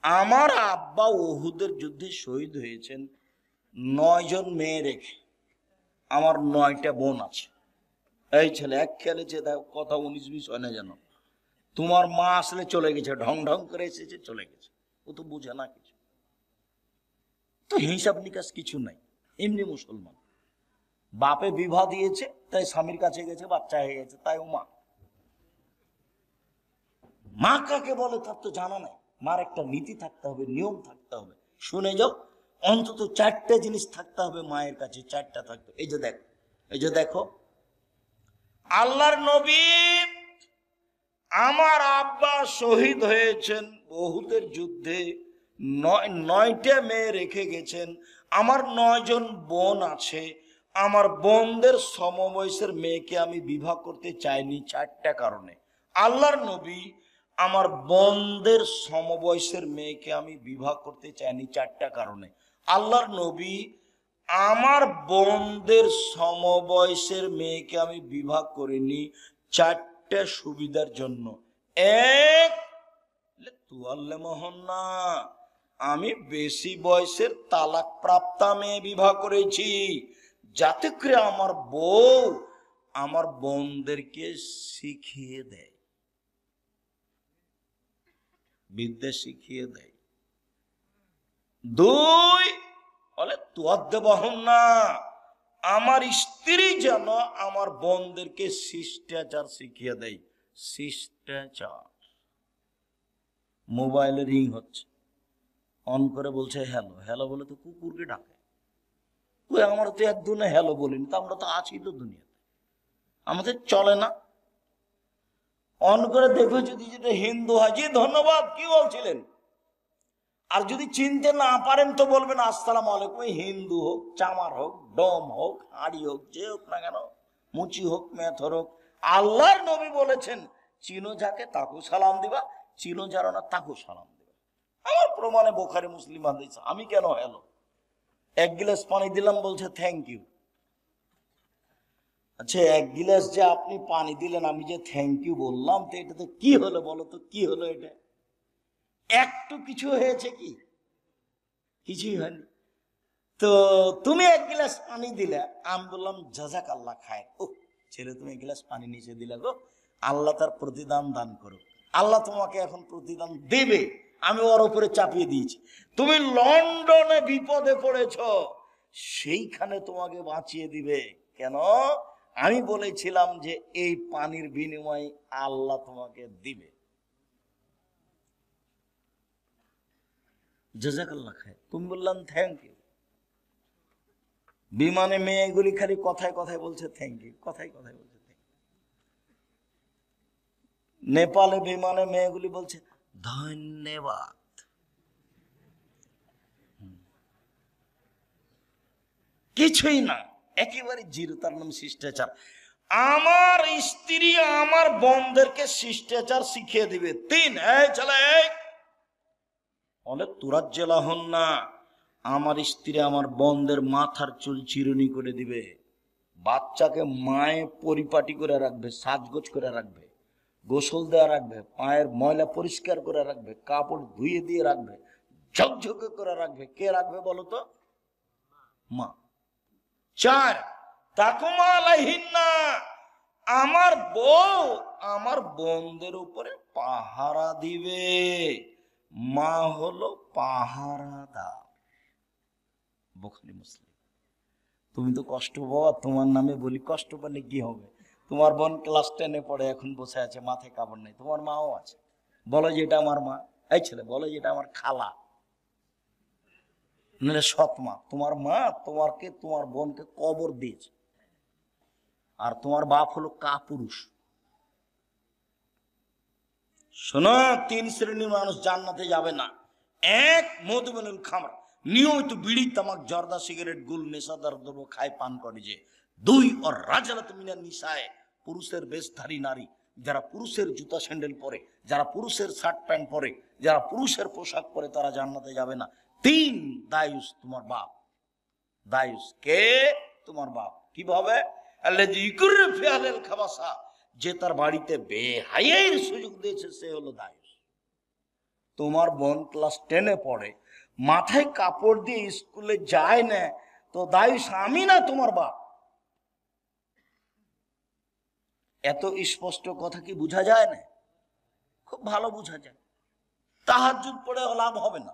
আমার আব্বা উহুদের যুদ্ধে শহীদ হয়েছেন 9 জন মেয়ে রেখে। আমার 9টা বোন আছে। এই ছেলে এক খেলেছে, কথা 19-20 হয় না যেন। তোমার মা আসলে চলে গেছে, ঢং ঢং করে এসেছে, চলে গেছে, ও তো বুঝে না কিছু, তো হিসাব নিকাশ কিছু নাই, এমনি মুসলমান। বাপে বিবাহ দিয়েছে, তাই স্বামীর কাছে গেছে, বাচ্চা হয়ে গেছে, তাই ও মা। মা কাকে বলে তার তো জানা নাই। মার একটা নীতি থাকতে হবে, নিয়ম থাকতে হবে। শুনে যাও, অন্তত 4টে জিনিস থাকতে হবে মায়ের কাছে, 4টা থাকতে। এই যে দেখো আল্লাহর নবী আমার আব্বা শহীদ হয়েছেন উহুদের যুদ্ধে, 9টা মেয়ে রেখে গেছেন। আমার 9 জন বোন আছে। আমার বোনদের সমবয়সের মেয়েকে আমি বিবাহ করতে চাইনি 4টা কারণে। আল্লাহর নবী আমার বোনদের সমবয়সের মেয়েকে আমি বিবাহ করতে চাইনি 4টা কারণে। আল্লাহর নবী আমার বোনদের সমবয়সের মেয়েকে আমি বিবাহ করিনি 4টা সুবিধার জন্য। এক, তুয়াল্লে মোহন না, আমি বেশি বয়সের তালাক প্রাপ্তা মেয়ে বিবাহ করেছি, যাতে করে আমার বউ আমার বোনদেরকে শিখিয়ে দেয়, বিদ্যা শিখিয়ে দেয়। 2, বলে তুয়াদ্দে বহন না, আমার স্ত্রী যেন আমার বোনদেরকে শিষ্টাচার শিখিয়ে দেয়। শিষ্টাচার। মোবাইলে রিং হচ্ছে, অন করে বলছে হ্যালো। হ্যালো বলে তো কুকুরকে ডাকে। ওই আমরা তো একদিনে হ্যালো বলিনি, তো আমরা তো আছি তো দুনিয়াতে, আমাদের চলে না। অন করে দেখো, যদি যেটা হিন্দু হয়, জি ধন্যবাদ, কি বলছিলেন। আর যদি চিনতে না পারেন তো বলবেন আসসালামু আলাইকুম। হিন্দু হোক, চামার হোক, ডম হোক, হাড়ি হোক, যে হোক না কেন, মুচি হোক, মেথর হোক, আল্লাহর নবী বলেছেন চিনো যাকে তাকেও সালাম দিবা, চিনো যারা না তাকেও সালাম দিবা। আমার প্রমাণে বোখারি মুসলিম হাদিস। আমি কেন হ্যালো? 1 গ্লাস পানি দিলাম, বলছে থ্যাংক ইউ। আচ্ছা, 1 গ্লাস যে আপনি পানি দিলেন, আমি যে থ্যাংক ইউ বললাম, তো এটাতে কি হলো বলো তো, কি হলো? এটা একটু কিছু হয়েছে কি? কিছুই হয়নি। তো তুমি 1 গ্লাস পানি দিলে, আমি বললাম জাযাক আল্লাহ খায়। ও ছেলে, তুমি 1 গ্লাস পানি নিচে দিলে গো, আল্লাহ তার প্রতিদান দান করো। আল্লাহ তোমাকে এখন প্রতিদান দেবে, আমি ওর উপরে চাপিয়ে দিয়েছি। তুমি লন্ডনে বিপদে পড়েছ, সেইখানে তোমাকে বাঁচিয়ে দিবে। কেন? আমি বলেছিলাম যে এই পানির বিনিময়ে আল্লাহ তোমাকে দিবে। জাযাকাল্লাহ খায়, তুমি বললাম থ্যাংক ইউ। বিমানে মেয়েগুলি খালি কথায় কথায় বলছে থ্যাংক ইউ, কথায় কথায় বলছে থ্যাংক ইউ। নেপালে বিমানে মেয়েগুলি বলছে ধন্যবাদ। কিছুই না, একেবারে জিরো। তার নাম শিষ্টাচার। আমার স্ত্রী আমার বোনদেরকে শিষ্টাচার শিখিয়ে দিবে। 3, এই চলে বলে তুরাজ্জেলা হন না, আমার স্ত্রী আমার বোনদের মাথার চুল চিরুনি করে দিবে, বাচ্চাকে মায়ে পরিপাটি করে রাখবে, সাজগোজ করে রাখবে, গোসল দেওয়া রাখবে, পায়ের ময়লা পরিষ্কার করে রাখবে, কাপড় ধুয়ে দিয়ে রাখবে, ঝকঝকে করে রাখবে। কে রাখবে বলো তো? মা। 4, তাকুমা আলাইহিন্না, আমার বউ আমার বোনদের উপরে পাহারা দিবে। মা হলো পাহারাদার। বুখারী মুসলিম। তুমি তো কষ্ট পাওয়া, তোমার নামে বলি, কষ্ট পেলে কি হবে? তোমার বোন ক্লাস 10-এ পড়ে, এখন বসে আছে, মাথায় কাপড় নেই। তোমার মাও আছে, বলো যে এটা আমার মা। এই ছেলে, বলো যে এটা আমার খালা, নাহলে সৎ মা। তোমার মা তোমাকে, তোমার বোনকে কবর দিয়েছে, আর তোমার বাপ হলো কাপুরুষ। শোনো, 3 শ্রেণীর মানুষ জান্নাতে যাবে না। 1, মধুমেনুল খামর, নিয়মিত বিড়ি, তামাক, জর্দা, সিগারেট, গুল, নেশাদার দ্রব্য খায়, পান করে যে। 2, ওর রাজালাত মিনান নিসায়ে, পুরুষের বেশধারী নারী, যারা পুরুষের জুতা স্যান্ডেল পরে, যারা পুরুষের শার্ট প্যান্ট পরে, যারা পুরুষের পোশাক পরে, তারা জান্নাতে যাবে না। 3, দায়ুস, তোমার বাপ। দায়ুস কে? তোমার বাপ। কিভাবে? আল্লাযী ইকুরু ফি আহলিল খাবাসা, যে তার বাড়িতে বেহায়ার সুযোগ দিয়েছে, সে হলো দায়ুস। তোমার বোন ক্লাস 10-এ পড়ে, মাথায় কাপড় দিয়ে স্কুলে যায় না, তো দায়ী আমি না তোমার বাপ? এত স্পষ্ট কথা কি বোঝা যায় না? খুব ভালো বোঝা যায়। তাহাজ্জুদ পড়ে লাভ হবে না।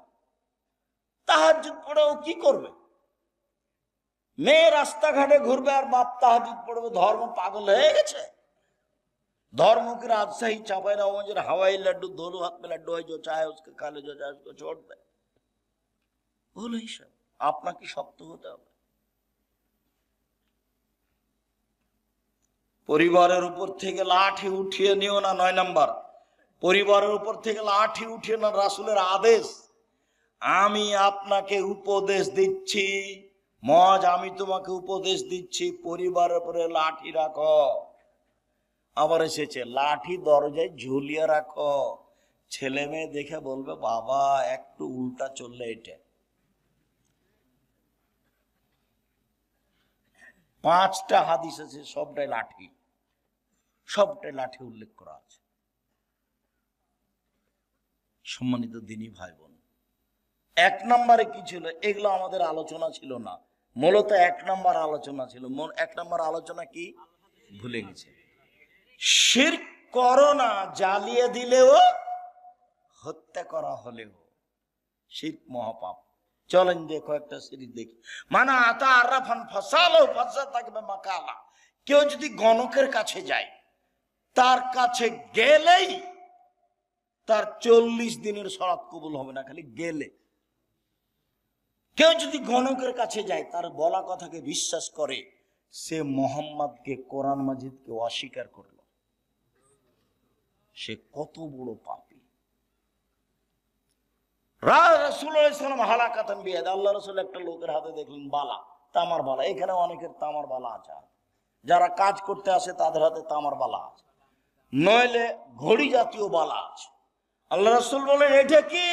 তাহাজ্জুদ পড়ে ও কি করবে? মেয়ে রাস্তাঘাটে ঘুরবে আর বাপ তাহাজ্জুদ পড়বে। ধর্ম পাগল হয়ে গেছে। धर्म की राजशाही चापाई नवाबगंज हवाई लड्डू दोनों हाथ में लड्डू है, जो चाहे उसके खा ले, जो चाहे उसको छोड़ दे। ভুল হিসাব। আপনাকে শক্ত হতে হবে। পরিবারের উপর থেকে লাঠি উঠিয়ে নিও না। 9 নাম্বার, পরিবারের উপর থেকে লাঠি উঠিয়ে না, রাসূলের আদেশ। আমি আপনাকে উপদেশ দিচ্ছি, মজ আমি তোমাকে উপদেশ দিচ্ছি, পরিবারের উপরে লাঠি রাখো। আবার এসেছে লাঠি দরজায় ঝুলিয়ে রাখো। ছেলে মেয়ে দেখে বলবে বাবা একটু উল্টা চললে এটা। 5টা হাদিস আছে, সবটাই লাঠি, সবটাই লাঠি উল্লেখ করা আছে। সম্মানিত দিনী ভাই বোন, 1 নম্বরে কি ছিল? এগুলো আমাদের আলোচনা ছিল না, মূলত 1 নম্বর আলোচনা ছিল। 1 নম্বর আলোচনা কি ভুলে গেছে। শিরক করো না, জ্বালিয়ে দিলেও, হত্যা করা হলেও শিরক মহাপাপ। চলেন দেখো একটা সিরিজ দেখি। মানা আতা আরাফান ফাসালো ফাসা থাকবে মাকালা। কেউ যদি গণকের কাছে যায়, তার কাছে গেলেই তার 40 দিনের সলাত কবুল হবে না, খালি গেলে। কেউ যদি গণকের কাছে যায়, তার বলা কথাকে বিশ্বাস করে, সে মোহাম্মদকে, কোরআন মাজিদকে অস্বীকার করলো। সে কত বড় পাপী। আল্লাহ রাসূল একটা লোকের হাতে দেখলেন বালা, তামার বালা। এখানে অনেকের তামার বালা আছে, যারা কাজ করতে আসে তাদের হাতে তামার বালা আছে, নইলে ঘড়ি জাতীয় বালা আছে। আল্লাহ রাসূল বলেন এটা কি?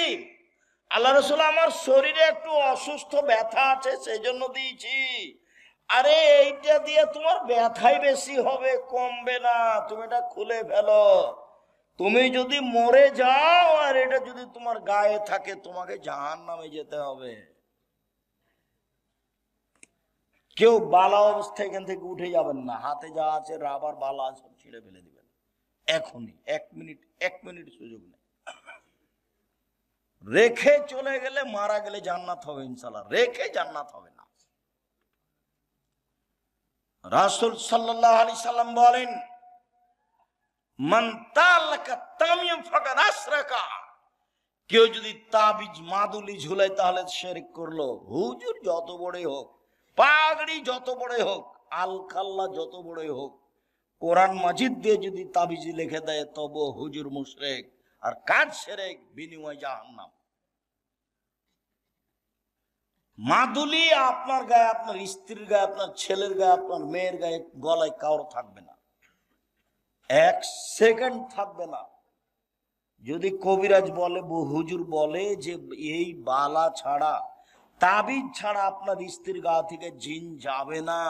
আল্লাহ রাসূল আমার শরীরে একটু অসুস্থ ব্যথা আছে, সেই জন্য দিয়েছি। আরে এইটা দিয়ে তোমার ব্যথাই বেশি হবে, কমবে না, তুমি এটা খুলে ফেলো। তুমি যদি মরে যাও আর এটা যদি তোমার গায়ে থাকে, তোমাকে জাহান্নামে যেতে হবে। কেউ বালা অবস্থায় এখান থেকে উঠে যাবেন না। হাতে যা আছে রাবার বালা সব ছিঁড়ে ফেলে দিবেন এখনই। 1 মিনিট সুযোগ নেই। রেখে চলে গেলে, মারা গেলে জান্নাত হবে ইনশাআল্লাহ, রেখে জান্নাত হবে না। রাসূল সাল্লাল্লাহু আলাইহি সাল্লাম বলেন মান তালাকা তামিম ফাকাদ আশরাকা। কেউ যদি তাবিজ মাদুলি ঝুলায় তাহলে শিরক করলো। হুজুর যত বড়ই হোক, পাগড়ি যত বড়ই হোক, আলখাল্লা যত বড়ই হোক, কোরআন মাজিদ দিয়ে যদি তাবিজ লিখে দেয় তবে হুজুর মুশরিক, আর কাজ শিরক, বিনিময় জাহান্নাম। মাদুলি আপনার গায়ে, আপনার স্ত্রীর গায়ে, আপনার ছেলের গায়ে, আপনার মেয়ের গায়ে, গলায় কারো থাকবে না, 1 সেকেন্ড থাকবে না। যদি কবিরাজ বলে, হুজুর বলে যে এই বালা ছাড়া, তাবিজ ছাড়া আপনার স্ত্রীর গা থেকে জিন যাবে না,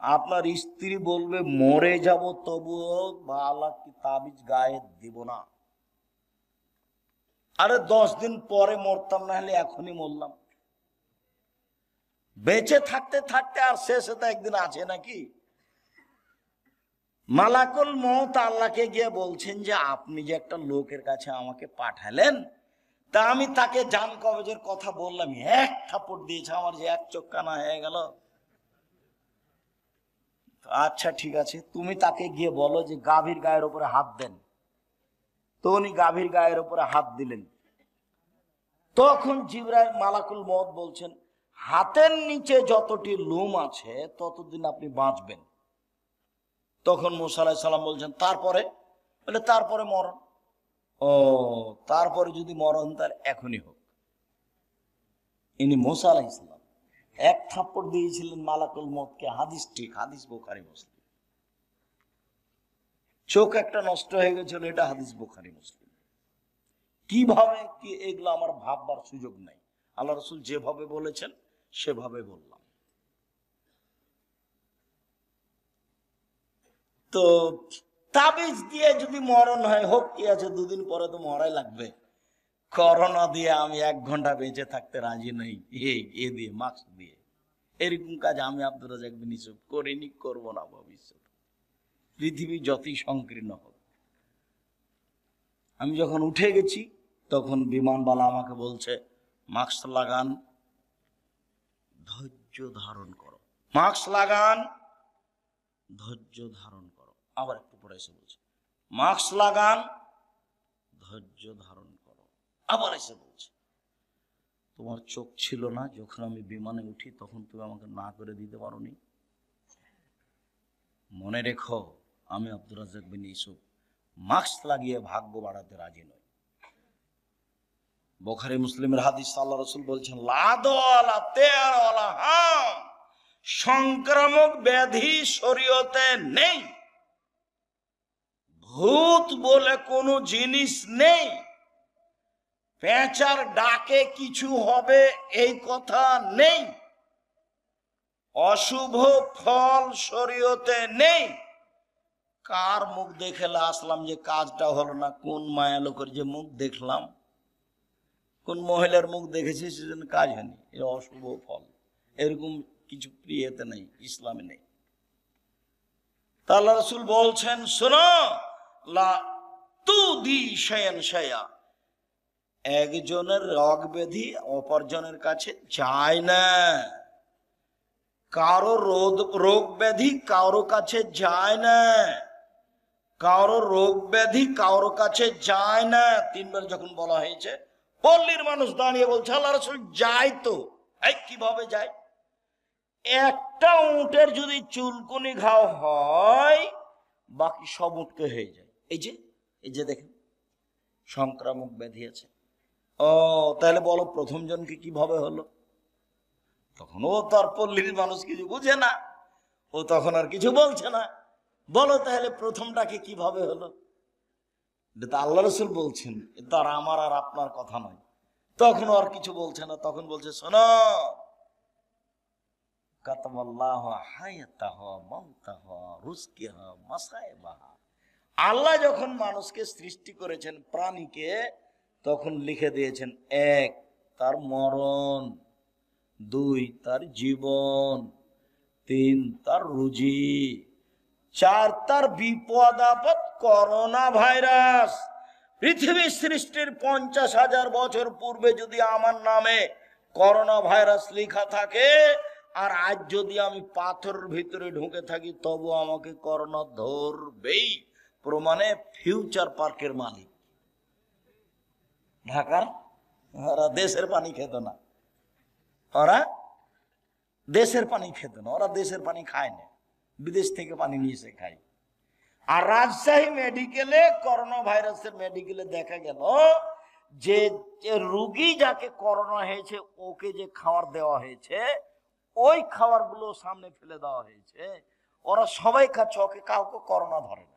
আপনার স্ত্রী বলবে মরে যাব তবুও বালা কি তাবিজ গায়ে দিব না। আরে 10 দিন পরে মরতাম, না হলে এখনই মরলাম। বেঁচে থাকতে থাকতে আর শেষে তো একদিন আছে নাকি? মালাকুল মউত আল্লাহকে গিয়ে বলছেন যে আপনি যে একটা লোকের কাছে আমাকে পাঠালেন, তা আমি তাকে জান কবজের কথা বললাম, 1 থাপড় দিয়েছে, আমার যে 1 চোখ কানা হয়ে গেল। আচ্ছা ঠিক আছে, তুমি তাকে গিয়ে বলো যে গাভীর গায়ের উপরে হাত দেন। তো উনি গাভীর গায়ের উপরে হাত দিলেন। তখন জিবরাইল মালাকুল মউত বলছেন হাতের নিচে যতটি লোম আছে ততদিন আপনি বাঁচবেন। তখন মুসা আলাইহিস সালাম বলছেন তারপরে? বলে তারপরে মরণ। ও, তারপরে যদি মরণ তার এখনই হোক। ইনি মুসা আলাইহিস সালাম 1 থাপ্পড় দিয়েছিলেন মালাকুল মউতকে। হাদিস ঠিক, হাদিস বুখারী মুসলিম। চোখ একটা নষ্ট হয়ে গেছিল, এটা হাদিস বুখারী মুসলিম। কিভাবে কি এগুলো আমার ভাববার সুযোগ নাই। আল্লাহ রাসূল যেভাবে বলেছেন সেভাবে বললাম। তো তাবিজ দিয়ে যদি মরণ হয়, হোক কি আছে, 2 দিন পরে তো মরাই লাগবে। করোনা দিয়ে আমি 1 ঘন্টা বেঁচে থাকতে রাজি নই, এ দিয়ে মাস্ক দিয়ে। এরকম কাজ আমি আব্দুর রাজ্জাক বিন ইউসুফ করিনি, করব না ভবিষ্যৎ, পৃথিবী যতই সংকীর্ণ হোক। আমি যখন উঠে গেছি তখন বিমানবালা আমাকে বলছে, মাস্ক লাগান, ধৈর্য ধারণ করো, মাস্ক লাগান, ধৈর্য ধারণ করো। আবার একটু পরে এসে বলছে, মাস্ক লাগান, ধৈর্য ধারণ করো। আবার এসে বলছে, তোমার চোখ ছিল না যখন আমি বিমানে উঠি, তখন তুমি আমাকে না করে দিতে পারোনি। মনে রেখো, আমি আব্দুর রাজ্জাক বিন ইউসুফ মাস্ক লাগিয়ে ভাগ্য বাড়াতে রাজি নই। বুখারী মুসলিমের হাদিস, আল্লাহ রাসূল বলছেন, সংক্রামক ব্যাধি শরীয়তে নেই, ভূত বলে কোনো জিনিস নেই, পেঁচার ডাকে কিছু হবে এই কথা নেই, অশুভ ফল শরীয়তে নেই। কার মুখ দেখে আসলাম যে কাজটা হলো না? কোন মায়া লোকের যে মুখ দেখলাম, কোন মহিলার মুখ দেখেছি সেজন্য কাজ হয়নি, এ অশুভ ফল, এরকম কিছু প্রিয়তে নেই, ইসলামে নেই। তা আল্লাহ রাসূল বলছেন, শোনো, লা তুদি শায়ান শায়া, একজনের রোগ ব্যাধি অপরজনের কাছে যায় না, কারো রোগ ব্যাধি কারো কাছে যায় না, কারো রোগ ব্যাধি কারো কাছে যায় না। 3 বার যখন বলা হয়েছে, পল্লীর মানুষ দাঁড়িয়ে বলছে, আল্লাহ রাসূল যায় তো। এই কিভাবে যায়? একটা উটের যদি চুলকুনি ঘাও হয়, বাকি সব উটকে হয়ে যায়। এই যে দেখেন, সংক্রামক ব্যাধি আছে। ও তাহলে বলো প্রথম জনকে কিভাবে হলো? তখন ও তার পল্লীর মানুষ কিছু বুঝে না, ও তখন আর কিছু বলছে না। বলো তাহলে প্রথমটাকে কিভাবে হলো? এটা আল্লাহ রাসূল বলছেন, এটা আর আমার আর আপনার কথা নয়। তখন আর কিছু বলছে না, তখন বলছে, শোনো, কাতাবাল্লাহু হায়াতাহু মাউতাহু রুজকিহা মাসাইবাহা, আল্লাহ যখন মানুষকে সৃষ্টি করেছেন, প্রাণীকে, তখন লিখে দিয়েছেন, 1 তার মরণ, 2 তার জীবন, 3 তার রুজি, 4 তার বিপদ আপদ করোনা ভাইরাস। পৃথিবীর সৃষ্টির 50,000 বছর পূর্বে যদি আমার নামে করোনা ভাইরাস লেখা থাকে, আর আজ যদি আমি পাথরের ভিতরে ঢুকে থাকি, তবু আমাকে করোনা ধরবেই। প্রমাণে ফিউচার পার্কের মালিক ঢাকার, ওরা দেশের পানি খেত না, ওরা দেশের পানি খেত না, ওরা দেশের পানি খায় না, বিদেশ থেকে পানি নিয়ে এসে খায়। আর রাজশাহী মেডিকেলে, করোনা ভাইরাসের মেডিকেলে দেখা গেল যে রোগী যাকে করোনা হয়েছে, ওকে যে খাবার দেওয়া হয়েছে, ওই খাবারগুলো সামনে ফেলে দেওয়া হয়েছে, ওরা সবাই খাচ্ছে, ওকে কাউকে করোনা ধরে না।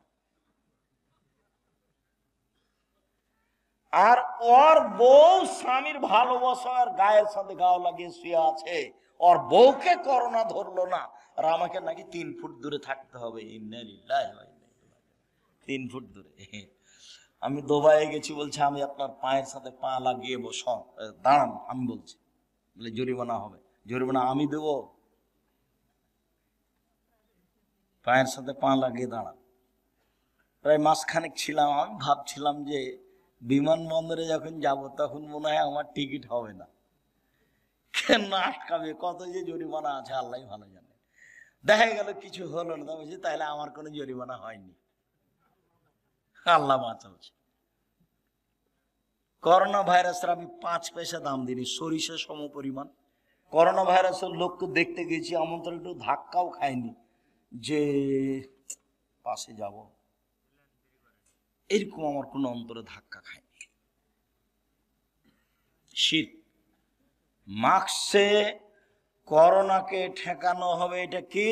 আর ওর বউ স্বামীর ভালোবাসার গায়ের সাথে গাও লাগিয়ে শুয়ে আছে, ওর বউকে করোনা ধরলো না, আর আমাকে নাকি 3 ফুট দূরে থাকতে হবে। 3 ফুট দূরে। আমি দুবাইয়ে গেছি, বলছে আমি আপনার পায়ের সাথে পা লাগিয়ে দাঁড়ান, আমি বলছি, বলে জরিমানা হবে। জরিমানা আমি দেব? পায়ের সাথে পা লাগিয়ে দাঁড়ান। প্রায় মাসখানেক ছিলাম, আমি ভাবছিলাম যে বিমানবন্দরে যখন যাব তখন মনে হয় আমার টিকিট হবে না, কেন আটকাবে, কত যে জরিমানা আছে আল্লাহ ভালো জানে। দেখা গেল কিছু হলো না, বলছি তাহলে আমার কোনো জরিমানা হয়নি, আল্লাহ বাঁচাচ্ছে। করোনা ভাইরাসের আমি 5 পয়সা দাম দিইনি, সরিষা সম পরিমাণ। করোনা ভাইরাসের লোককে দেখতে গেছি, আমন্ত্রণ, একটু ধাক্কাও খায়নি যে পাশে যাব, এরকম আমার কোনো অন্তরে ধাক্কা খায়নি। শীত মাস্কে করোনাকে ঠেকানো হবে, এটা কি?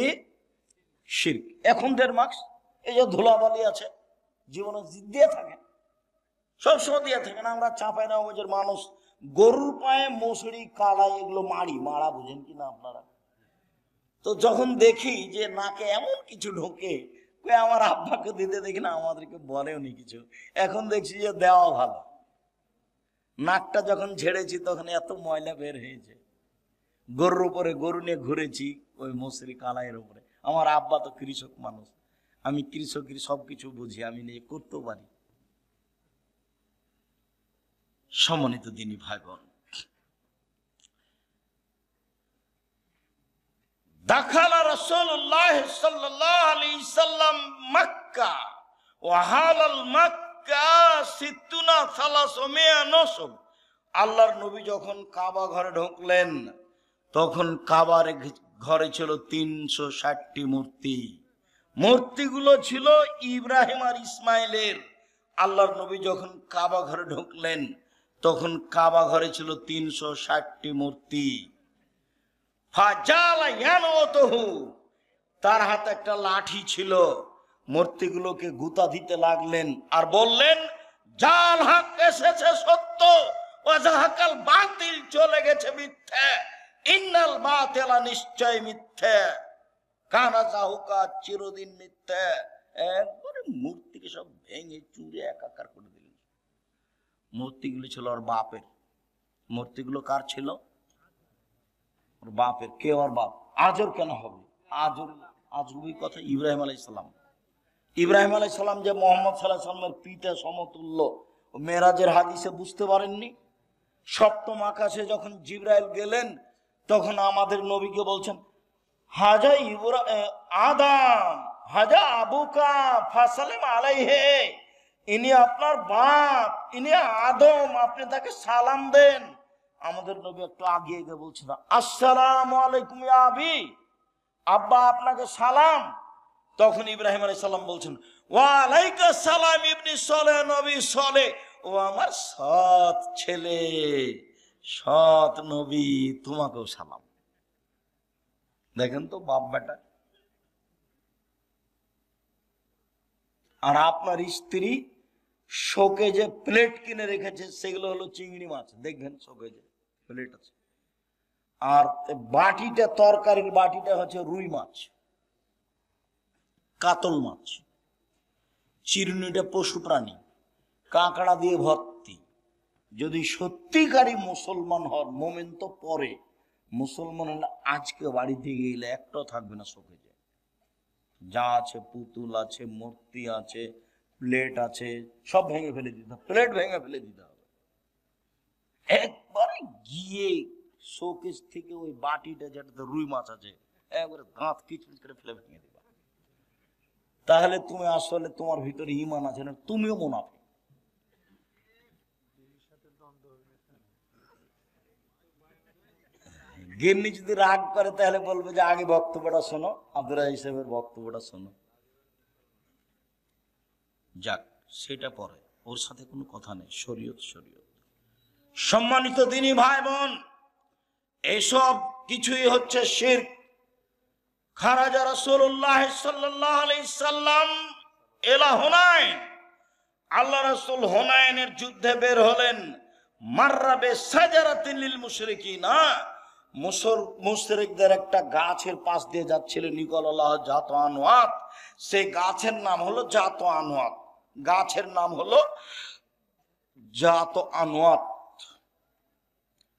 শিরক। এখন মাস্ক, এই যে ধুলাবালি আছে, জীবনে দিয়ে থাকে, সবসময় দিয়ে থাকে না। আমরা চাঁপাই নবাবগঞ্জের মানুষ গরুর পায়ে মশারি, কালাই, এগুলো মারা বুঝেন কিনা আপনারা? তো যখন দেখি যে নাকে এমন কিছু ঢোকে, আমার আব্বাকে দিতে দেখি না, আমাদেরকে বলেও নি কিছু। এখন দেখছি যে দেওয়া ভালো, নাকটা যখন ঝেড়েছি তখন এত ময়লা বের হয়েছে। গরুর উপরে গরু নিয়ে ঘুরেছি ওই মশরি কালাইয়ের উপরে। আমার আব্বা তো কৃষক মানুষ, আমি কৃষকের সবকিছু বুঝি, আমি নিয়ে করতেও পারি। সম্মানিত দিনী ভাই বোন, দাখালা রাসূলুল্লাহ সাল্লাল্লাহু আলাইহি সাল্লাম মক্কা ওয়া হালাল মক্কা সিত্তুনা সালাসমিয়া নসব। আল্লাহর নবী যখন কাবা ঘরে ঢুকলেন তখন কাবার ঘরে ছিল 360টি মূর্তি। মূর্তিগুলো ছিল ইব্রাহিম আর ইসমাইলের। আল্লাহর নবী যখন কাবা ঘরে ঢুকলেন তখন কাবা ঘরে ছিল 360টি মূর্তি। তার হাতে একটা লাঠি ছিল, মূর্তিগুলোকে গুতা দিতে লাগলেন আর বললেন, জাল হক এসেছে সত্য, ওয়াজাহাকাল বাতিল চলে গেছে মিথ্যা, ইন্নাল বাতিলা নিশ্চয় মিথ্যা, কানা জাহুকা চিরদিন মিথ্যা। একবারে মূর্তিকে সব ভেঙে চুরে একাকার করে দিলেন। মূর্তিগুলো ছিল ওর বাপের। মূর্তিগুলো কার ছিল? ওর বাপের। কে ওর বাপ? আজর কেন হবে? আজরবি কথা ইব্রাহিম আলাইহিস সালাম। ইব্রাহিম আলাইহিস সালাম যে মুহাম্মদ সাল্লাল্লাহু আলাইহি ওয়াসাল্লামের পিতা সমতুল্য, মেরাজের হাদিসে বুঝতে পারেননি? সপ্তম আকাশে যখন জিবরাইল গেলেন তখন আমাদের নবীকে বলছেন, হাজা আদম হাজা আবুকা ফাসালিম আলাইহে, ইনি আপনার বাপ, ইনি আদম, আপনি তাকে সালাম দেন। আমাদের নবী একটু আগিয়ে গিয়ে বলছিল, আসসালামু আলাইকুম ইয়া আবি, আব্বা আপনাকে সালাম। তখন ইব্রাহিম আলাইহিস সালাম বলছেন, ওয়া আলাইকা সালাম ইবনি সলে, নবী সলে, ও আমার সৎ ছেলে, সৎ নবী, তোমাকেও সালাম। দেখেন তো বাপ বেটা। আর আপনার স্ত্রী শোকেজে প্লেট কিনে রেখেছে, সেগুলো হলো চিংড়ি মাছ। দেখবেন শোকেজে প্লেট আছে। আর বাটিটা, তরকারির বাটিটা হচ্ছে রুই মাছ, কাতল মাছ। চিরুনিটা পশু প্রাণী, কাঁকড়া দিয়ে ভর্তি। যদি সত্যিকারী মুসলমান হন, মোমেন তো পরে, মুসলমান হলে আজকে বাড়িতে গেলে একটাও থাকবে না শোকেজে। যা আছে, পুতুল আছে, মূর্তি আছে, প্লেট আছে, সব ভেঙে ফেলে দিতে হবে। প্লেট ভেঙে ফেলে দিতে হবে। একবারে গিয়ে শোকেস থেকে ওই বাটিটা যেটাতে রুই মাছ আছে একবারে দাঁত কিচমিচ করে ফেলে ভেঙে দিবা। তাহলে তুমি আসলে তোমার ভিতরে ঈমান আছে না, তুমিও মুনাফিক। গিন্নি যদি রাগ করে তাহলে বলবে যে আগে বক্তব্যটা শোনো, আব্দুর রাজ্জাক সাহেবের বক্তব্যটা শোনো। যাক, সেটা পরে, ওর সাথে কোনো কথা নেই। শরীয়ত শরীয়ত। সম্মানিত দিনী ভাই বোন, এসব কিছুই হচ্ছে শিরক। খারাজা রাসূলুল্লাহ সাল্লাল্লাহু আলাইহি সাল্লাম ইলা হুনাইন, আল্লাহ রাসূল হুনাইনের যুদ্ধে বের হলেন। মাররাবে সাজারাতিন লিল মুশরিকিনা, মুশরিকদের একটা গাছের পাশ দিয়ে যাচ্ছিল, নিকলাল্লাহ জাত আনওয়াত। সেই গাছের নাম হলো জাত আনওয়াত। গাছের নাম হলো জাত আনওয়াত।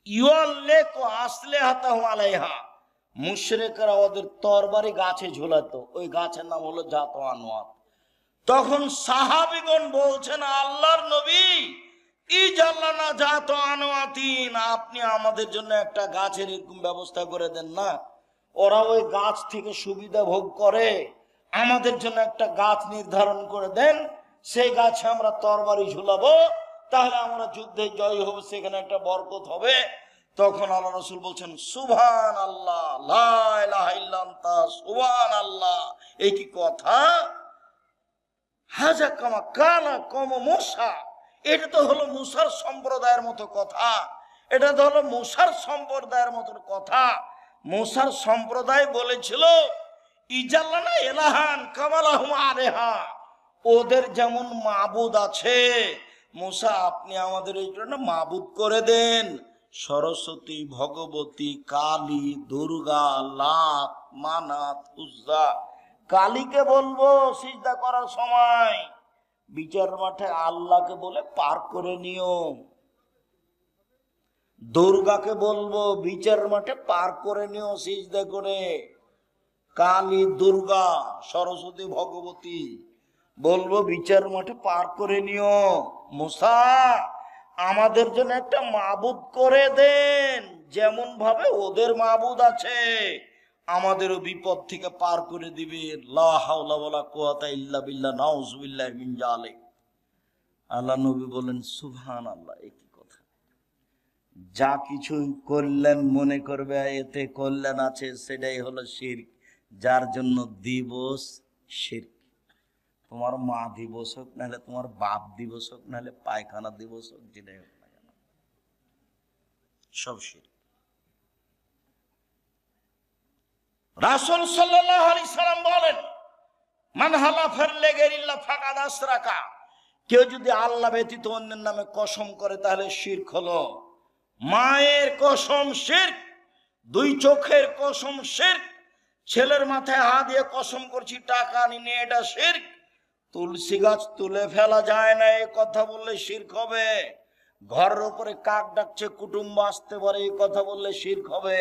ইউআল্লিকু আসলিহাতাহু আলাইহা, মুশরিকরা ওদের তরবারি গাছে ঝুলাতো, ওই গাছের নাম হলো জাত আনওয়াত। তখন সাহাবীগণ বলছেন, আল্লাহর নবী, ইজাল্লানা জাত আনওয়াতিন, আপনি আমাদের জন্য একটা গাছের এরকম ব্যবস্থা করে দেন না। ওরা ওই গাছ থেকে সুবিধা ভোগ করে, আমাদের জন্য একটা গাছ নির্ধারণ করে দেন, সেই গাছে আমরা তরবারি ঝুলাবো, তাহলে আমরা যুদ্ধে জয় হব, সেখানে একটা বরকত হবে। তখন আল্লাহ রাসূল বলছেন, সুবহানাল্লাহ, লা ইলাহা ইল্লা আনতা, সুবহানাল্লাহ। এই কি কথা? হাজা কামা কানা কওম মূসা, এটা তো হলো মুসার সম্প্রদায়ের মতো কথা। এটা তো হলো মুসার সম্প্রদায়ের মতো কথা। মুসার সম্প্রদায় বলেছিল, ইজাল্লানা ইলাহান কামালাহুম আলাইহা, ওদের যেমন মাবুদ আছে, মুসা আপনি আমাদের এই জন্য মাবুদ করে দেন। সরস্বতী, ভগবতী, কালী, দুর্গা, লাত, মানাত, উজ্জা। কালীকে বলবো সিজদা করার সময়, বিচার মাঠে আল্লাহকে বলে পার করে নিও। দুর্গাকে বলবো বিচার মাঠে পার করে নিও সিজদা করে। কালী, দুর্গা, সরস্বতী, ভগবতী বলবো বিচার মাঠে পার করে নিও। মুসা, আমাদের জন্য একটা মাবুদ করে দেন, যেমন ভাবে ওদের মাবুদ আছে আমাদেরও বিপদ থেকে পার করে দিবে। লা হাওলা ওয়ালা কুওয়াতা ইল্লা বিল্লাহ, নাউযুবিল্লাহি মিন যালিক। আল্লাহ নবী বলেন সুবহানাল্লাহ। একই কথা, যা কিছু কল্যাণ মনে করবে এতে কল্যাণ আছে, সেটাই হলো শিরক। যার জন্য দিবস শিরক। তোমার মা দিবস হোক, নাহলে তোমার বাপ দিবস হোক, নাহলে পায়খানা দিবস হোক, যেটাই হোক না কেন, সব শিরক। রাসূল সাল্লাল্লাহু আলাইহি সাল্লাম বলেন, মান হালাফা লিগাইরিল্লাহ ফাকাদ আশরাকা। কেউ যদি আল্লাহ ব্যতীত অন্যের নামে কসম করে তাহলে শিরক হলো। মায়ের কসম শিরক, দুই চোখের কসম শিরক, ছেলের মাথায় হাত দিয়ে কসম করছি টাকা নিয়ে, এটা শিরক। তুলসী গাছ তুলে ফেলা যায় না, এই কথা বললে শিরক হবে। ঘরের উপরে কাক ডাকছে, কুটুম্ব আসতে পারে, এই কথা বললে শিরক হবে।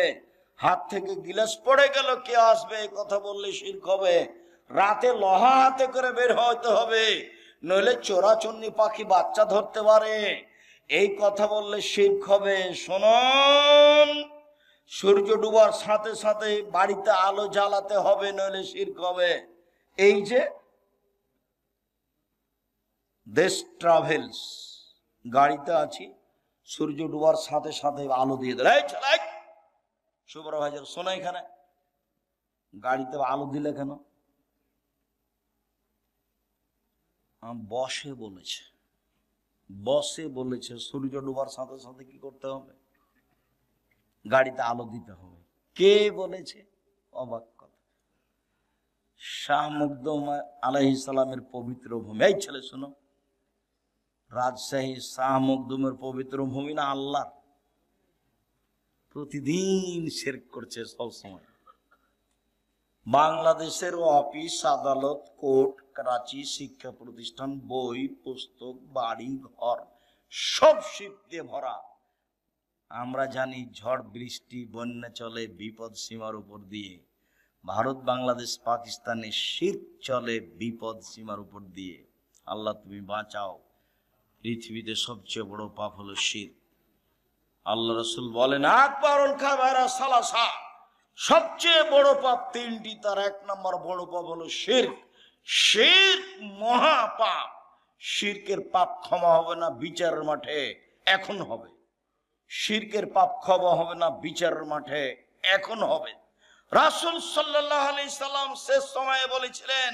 হাত থেকে গিলাস পড়ে গেল, কে আসবে, এই কথা বললে শিরক হবে। রাতে লোহা হাতে করে বের হইতে হবে, নইলে চোরাচুন্নি পাখি বাচ্চা ধরতে পারে, এই কথা বললে শিরক হবে। শুনুন, সূর্য ডুবার সাথে সাথে বাড়িতে আলো জ্বালাতে হবে, নইলে শিরক হবে। এই যে দেশ ট্রাভেলস, গাড়িতে আছি, সূর্য ডুবার সাথে সাথে আলো দিয়ে দিল, এই চল সুপারভাইজার শোনো, এখানে গাড়িতে আলো দিলে কেন? বসে বলেছে, বসে বলেছে সূর্য ডুবার সাথে সাথে কি করতে হবে? গাড়িতে আলো দিতে হবে। কে বলেছে? অবাক কথা। শাহ মখদুম আলাইহিস সালামের পবিত্র ভূমি। এই ছেলে শোনো, রাজশাহী শাহ মখদুমের পবিত্র ভূমি না আল্লাহ? প্রতিদিন শিরক করছে সব সময়। বাংলাদেশের অফিস, আদালত, কোর্ট, করাচি, শিক্ষা প্রতিষ্ঠান, বই পুস্তক, বাড়ি ঘর সব শিরক দিয়ে ভরা। আমরা জানি ঝড় বৃষ্টি বন্যা চলে বিপদ সীমার উপর দিয়ে। ভারত, বাংলাদেশ, পাকিস্তানে শিরক চলে বিপদ সীমার উপর দিয়ে। আল্লাহ তুমি বাঁচাও। পৃথিবীতে সবচেয়ে বড় পাপ হলো শিরক। আল্লাহ রাসূল বলেন, আকবারুল কাবায়রা সালাসা, সবচেয়ে বড় পাপ তিনটি, তার এক নম্বর বড় পাপ হলো শিরক। শিরক মহা পাপ। শিরকের পাপ ক্ষমা হবে না বিচারের মাঠে, এখন হবে। শিরকের পাপ ক্ষমা হবে না বিচারের মাঠে, এখন হবে। রাসূল সাল্লাল্লাহু আলাইহি সাল্লাম শেষ সময়ে বলেছিলেন,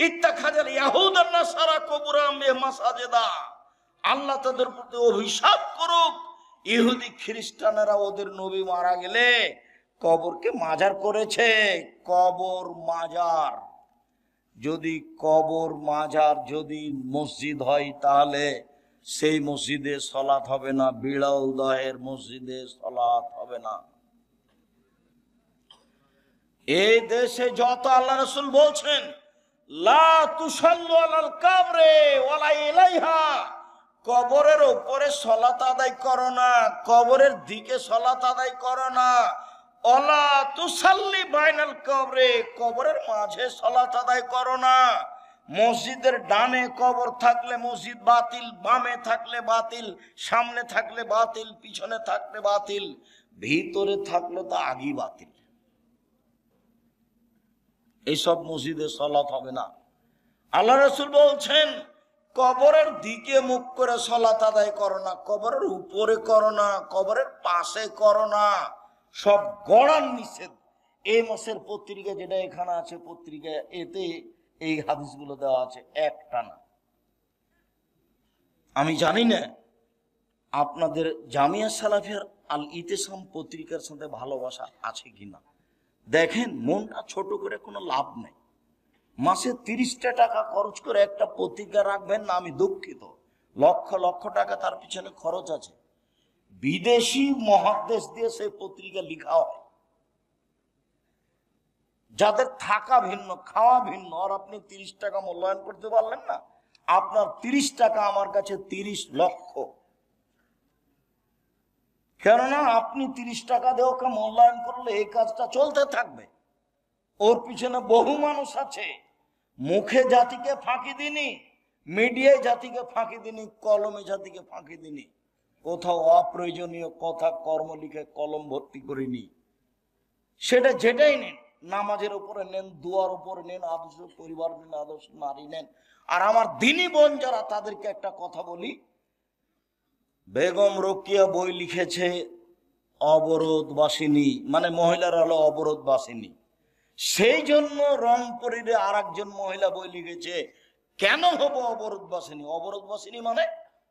ইত্তাখাযাল ইয়াহুদান নাসারা কুবুরাম মাসাজিদা। আল্লাহ তাদের প্রতি অভিশাপ করুক, ইহুদি খ্রিস্টানেরা ওদের নবী মারা গেলে কবরকে মাজার করেছে। কবর মাজার, যদি কবর মাজার যদি মসজিদ হয়, তাহলে সেই মসজিদে সালাত হবে না, বিড়াউদহের মসজিদে সালাত হবে না। এই দেশে যত আল্লাহ রাসূল বলছেন, লা তুসাল্লু আলাল কাবরে ওয়ালা ইলাইহা, কবরের উপরে সালাত আদায় করো না, কবরের দিকে সালাত আদায় করো না। ওয়ালা তুসাল্লি বাইনাল কবরে, কবরের মাঝে সালাত আদায় করো না। মসজিদের ডানে কবর থাকলে মসজিদ বাতিল, বামে থাকলে বাতিল, সামনে থাকলে বাতিল, পিছনে থাকলে বাতিল, ভিতরে থাকলে তো আগেই বাতিল। এইসব মসজিদে সালাত হবে না। আল্লাহ রাসূল বলছেন, কবরের দিকে মুখ করে সালাত আদায় করো না, কবরের উপরে করো না, কবরের পাশে করো না, সব গড়ার নিষেধ। এই মাসের পত্রিকা যেটা এখানে আছে, পত্রিকা এতে এই হাদিসগুলো দেওয়া আছে একটা না। আমি জানি না আপনাদের জামিয়া সালাফিয়ার আল ইতিসাম পত্রিকার সাথে ভালোবাসা আছে কিনা। দেখেন, মনটা ছোট করে কোনো লাভ নেই। মাসে 30টা টাকা খরচ করে একটা পত্রিকা রাখবেন না, আমি দুঃখিত। লক্ষ লক্ষ টাকা তার পিছনে খরচ আছে। বিদেশি মহাদেশ দিয়ে সেই পত্রিকা লেখা হয়, যাদের থাকা ভিন্ন, খাওয়া ভিন্ন, আর আপনি 30 টাকা মূল্যায়ন করতে পারলেন না। আপনার 30 টাকা আমার কাছে 30 লক্ষ। কেননা আপনি 30 টাকা দিয়ে ওকে মূল্যায়ন করলে এই কাজটা চলতে থাকবে। ওর পিছনে বহু মানুষ আছে। মুখে জাতিকে ফাঁকি দিনি, মিডিয়ায় জাতিকে ফাঁকি দিনি, কলমে জাতিকে ফাঁকি দিনি, কোথাও অপ্রয়োজনীয় কথা কর্ম লিখে কলম ভর্তি করিনি। সেটা যেটাই নেন, নামাজের উপরে নেন, দুয়ার উপরে নেন, আদর্শ পরিবার নেন, আদর্শ নারী নেন। আর আমার দিনী বোন যারা, তাদেরকে একটা কথা বলি, বেগম রোকেয়া বই লিখেছে অবরোধবাসিনী, মানে মহিলারা হলো অবরোধবাসিনী। সেই জন্য রংপুরে আর একজন মহিলা বই লিখেছে কেন হব অবরোধবাসিনী। অবরোধবাসিনী মানে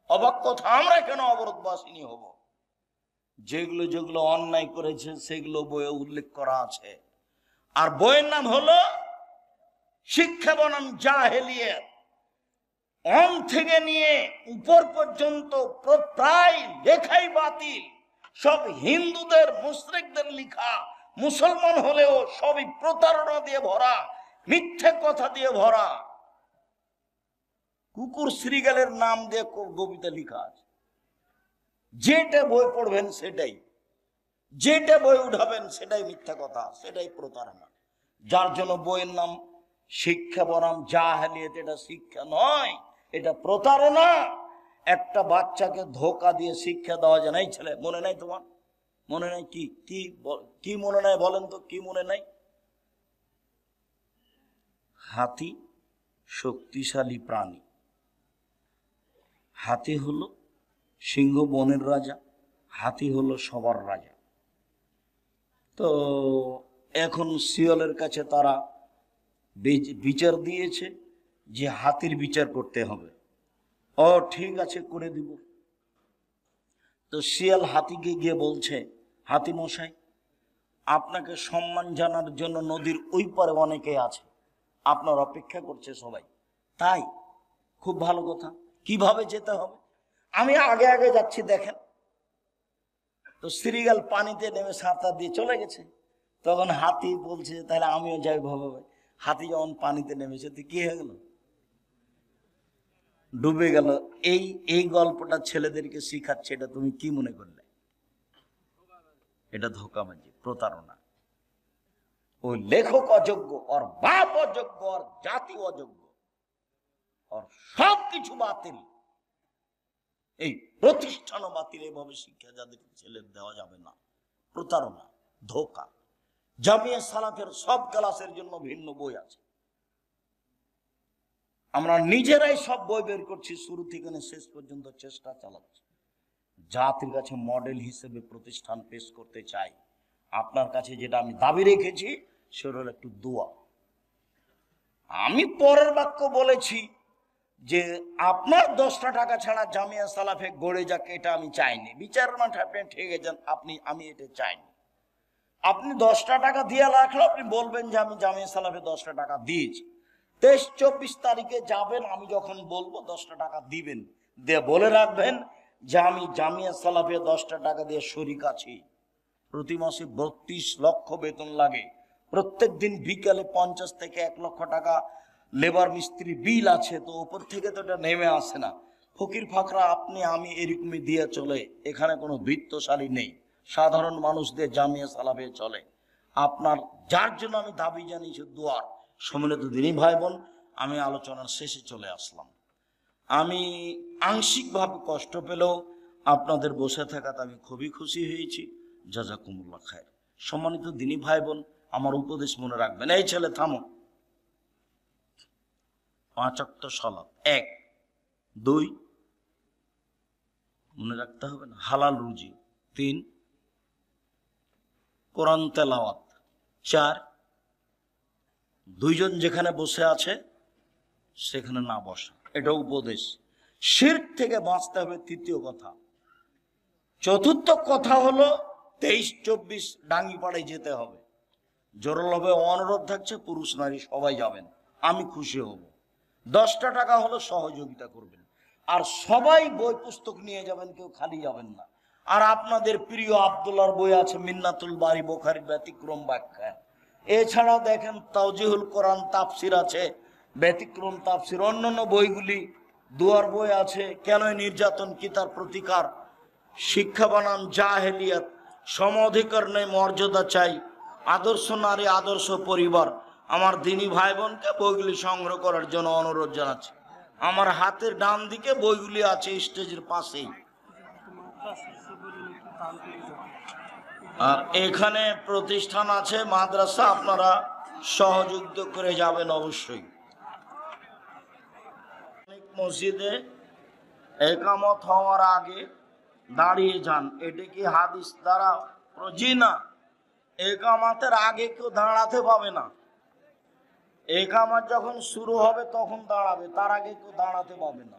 অবাক কথা, আমরা কেন অবরোধবাসিনী হব? যেগুলো যেগুলো অন্যায় করেছে সেগুলো বইয়ে উল্লেখ করা আছে। আর বইয়ের নাম হলো শিক্ষা বনাম জাহেলিয়াত। অন থেকে নিয়ে উপর পর্যন্ত প্রায় লেখাই বাতিল, সব হিন্দুদের মুশরিকদের লেখা। মুসলমান হলেও সবই প্রতারণা দিয়ে ভরা, মিথ্যে কথা দিয়ে ভরা। কুকুর শ্রীগালের নাম দিয়ে কবিতা লেখা আছে। যেটা বই পড়বেন সেটাই, যেটা বই উঠাবেন সেটাই মিথ্যা কথা, সেটাই প্রতারণা। যার জন্য বইয়ের নাম শিক্ষা বনাম জাহেলিয়াত। এটা শিক্ষা নয়, এটা প্রতারণা। একটা বাচ্চাকে ধোকা দিয়ে শিক্ষা দেওয়া যায় না। এই ছেলে, মনে নাই তোমার? মনে নাই? কি কি কি মনে নাই বলেন তো, কি মনে নাই? হাতি শক্তিশালী প্রাণী। হাতি হলো সিংহ বনের রাজা, হাতি হলো সবার রাজা। তো এখন শিয়ালের কাছে তারা বিচার দিয়েছে যে হাতির বিচার করতে হবে। ও ঠিক আছে, করে দিব। তো শিয়াল হাতিকে গিয়ে বলছে, হাতি মশাই, আপনাকে সম্মান জানার জন্য নদীর ওই পারে অনেকে আছে, আপনার অপেক্ষা করছে সবাই। তাই? খুব ভালো কথা। কিভাবে যেতে হবে? আমি আগে আগে যাচ্ছি, দেখেন। তো শ্রীগাল পানিতে নেমে সাঁতার দিয়ে চলে গেছে। তখন হাতি বলছে, তাহলে আমিও যাই ভাবে। হাতি যখন পানিতে নেমেছে, তো কি হয়ে গেল? ডুবে গেল। এই গল্পটা ছেলেদেরকে শিখাচ্ছে। এটা তুমি কি মনে করলে? এটা ধোঁকাবাজি, প্রতারণা। ওই লেখক অযোগ্য, ওর বাপ অযোগ্য, ওর জাতি অযোগ্য, ওর সবকিছু বাতিল। এই প্রতিষ্ঠানও বাতিল। এভাবে শিক্ষা যাদের ছেলে দেওয়া যাবে না। প্রতারণা, ধোঁকা। জামিয়া সালাফের সব ক্লাসের জন্য ভিন্ন বই আছে। আমরা নিজেরাই সব বই বের করছি, শুরু থেকে শেষ পর্যন্ত চেষ্টা চালাচ্ছি। জাতির কাছে মডেল হিসেবে প্রতিষ্ঠান পেশ করতে চাই। আপনার কাছে যেটা আমি দাবি রেখেছি সেটা হলো একটু দোয়া। আমি পরের বাক্য বলেছি যে আপনার 10টা টাকা ছাড়া জামিয়া সালাফে গড়ে যাক, এটা আমি চাইনি। বিচার মাঠে আপনি ঠেকে যান, আমি এটা চাইনি। আপনি 10টা টাকা দিয়ে রাখলে আপনি বলবেন যে আমি জামিয়া সালাফে 10টা টাকা দিয়েছি। 23-24 তারিখে যাবেন, আমি যখন বলবো 10টা টাকা দিবেন, দিয়ে বলে রাখবেন যে আমি জামিয়া সালাফে 10টা টাকা দিয়ে শরিক আছি। প্রতি মাসে 32 লক্ষ বেতন লাগে। প্রত্যেক দিন বিকালে 50 থেকে 1 লক্ষ টাকা লেবার মিস্ত্রি বিল আছে। তো ওপর থেকে তো এটা নেমে আসে না। ফকির ফাকরা আপনি আমি এরকমই দিয়ে চলে। এখানে কোনো বৃত্তশালী নেই, সাধারণ মানুষদের জামিয়া সালাফে চলে। আপনার যার জন্য আমি দাবি জানিয়েছি দোয়ার। সম্মিলিত দিনী ভাই বোন, আমি আলোচনার শেষে চলে আসলাম। আমি আংশিকভাবে কষ্ট পেলেও আপনাদের বসে থাকাতে আমি খুবই খুশি হয়েছি। জাযাকুমুল্লাহ খায়ের। সম্মানিত দিনী ভাই বোন, আমার উপদেশ মনে রাখবেন। এই ছেলে থামো। 5 ওয়াক্ত সালাত, 1, 2 মনে রাখতে হবে না, হালাল রুজি, 3 কোরআন তেলাওয়াত, 4 দুইজন যেখানে বসে আছে সেখানে না বসা। এটা উপদেশ। শিরক থেকে বাঁচতে হবে, তৃতীয় কথা। চতুর্থ কথা হলো 23-24 ডাঙ্গিপাড়ায় যেতে হবে। জোরালোভাবে অনুরোধ থাকছে, পুরুষ নারী সবাই যাবেন, আমি খুশি হব। 10টা টাকা হলো সহযোগিতা করবেন। আর সবাই বই পুস্তক নিয়ে যাবেন, কেউ খালি যাবেন না। আর আপনাদের প্রিয় আব্দুল্লাহর বই আছে মিন্নাতুল বারি, বুখারীর ব্যতিক্রম ব্যাখ্যা। এছাড়াও দেখেন তাওজিহুল কোরআন তাফসির আছে, ব্যতিক্রম তাফসির। অন্যান্য বইগুলি, দুয়ার বই আছে, কেন নির্যাতন কি তার প্রতিকার, শিক্ষা বানাম জাহেলিয়াত, সমঅধিকার নেই, মর্যাদা চাই, আদর্শ নারী, আদর্শ পরিবার। আমার দিনী ভাই বোনকে বইগুলি সংগ্রহ করার জন্য অনুরোধ জানাচ্ছি। আমার হাতের ডান দিকে বইগুলি আছে স্টেজের পাশেই। আর এখানে প্রতিষ্ঠান আছে, মাদ্রাসা, আপনারা সহযোগিতা করে যাবেন অবশ্যই। মসজিদে একামত হওয়ার আগে দাঁড়িয়ে যান, এটি কি হাদিস দ্বারা? জি না, একামতের আগে কেউ দাঁড়াতে পাবে না। একামত যখন শুরু হবে তখন দাঁড়াবে, তার আগে কেউ দাঁড়াতে পাবে না।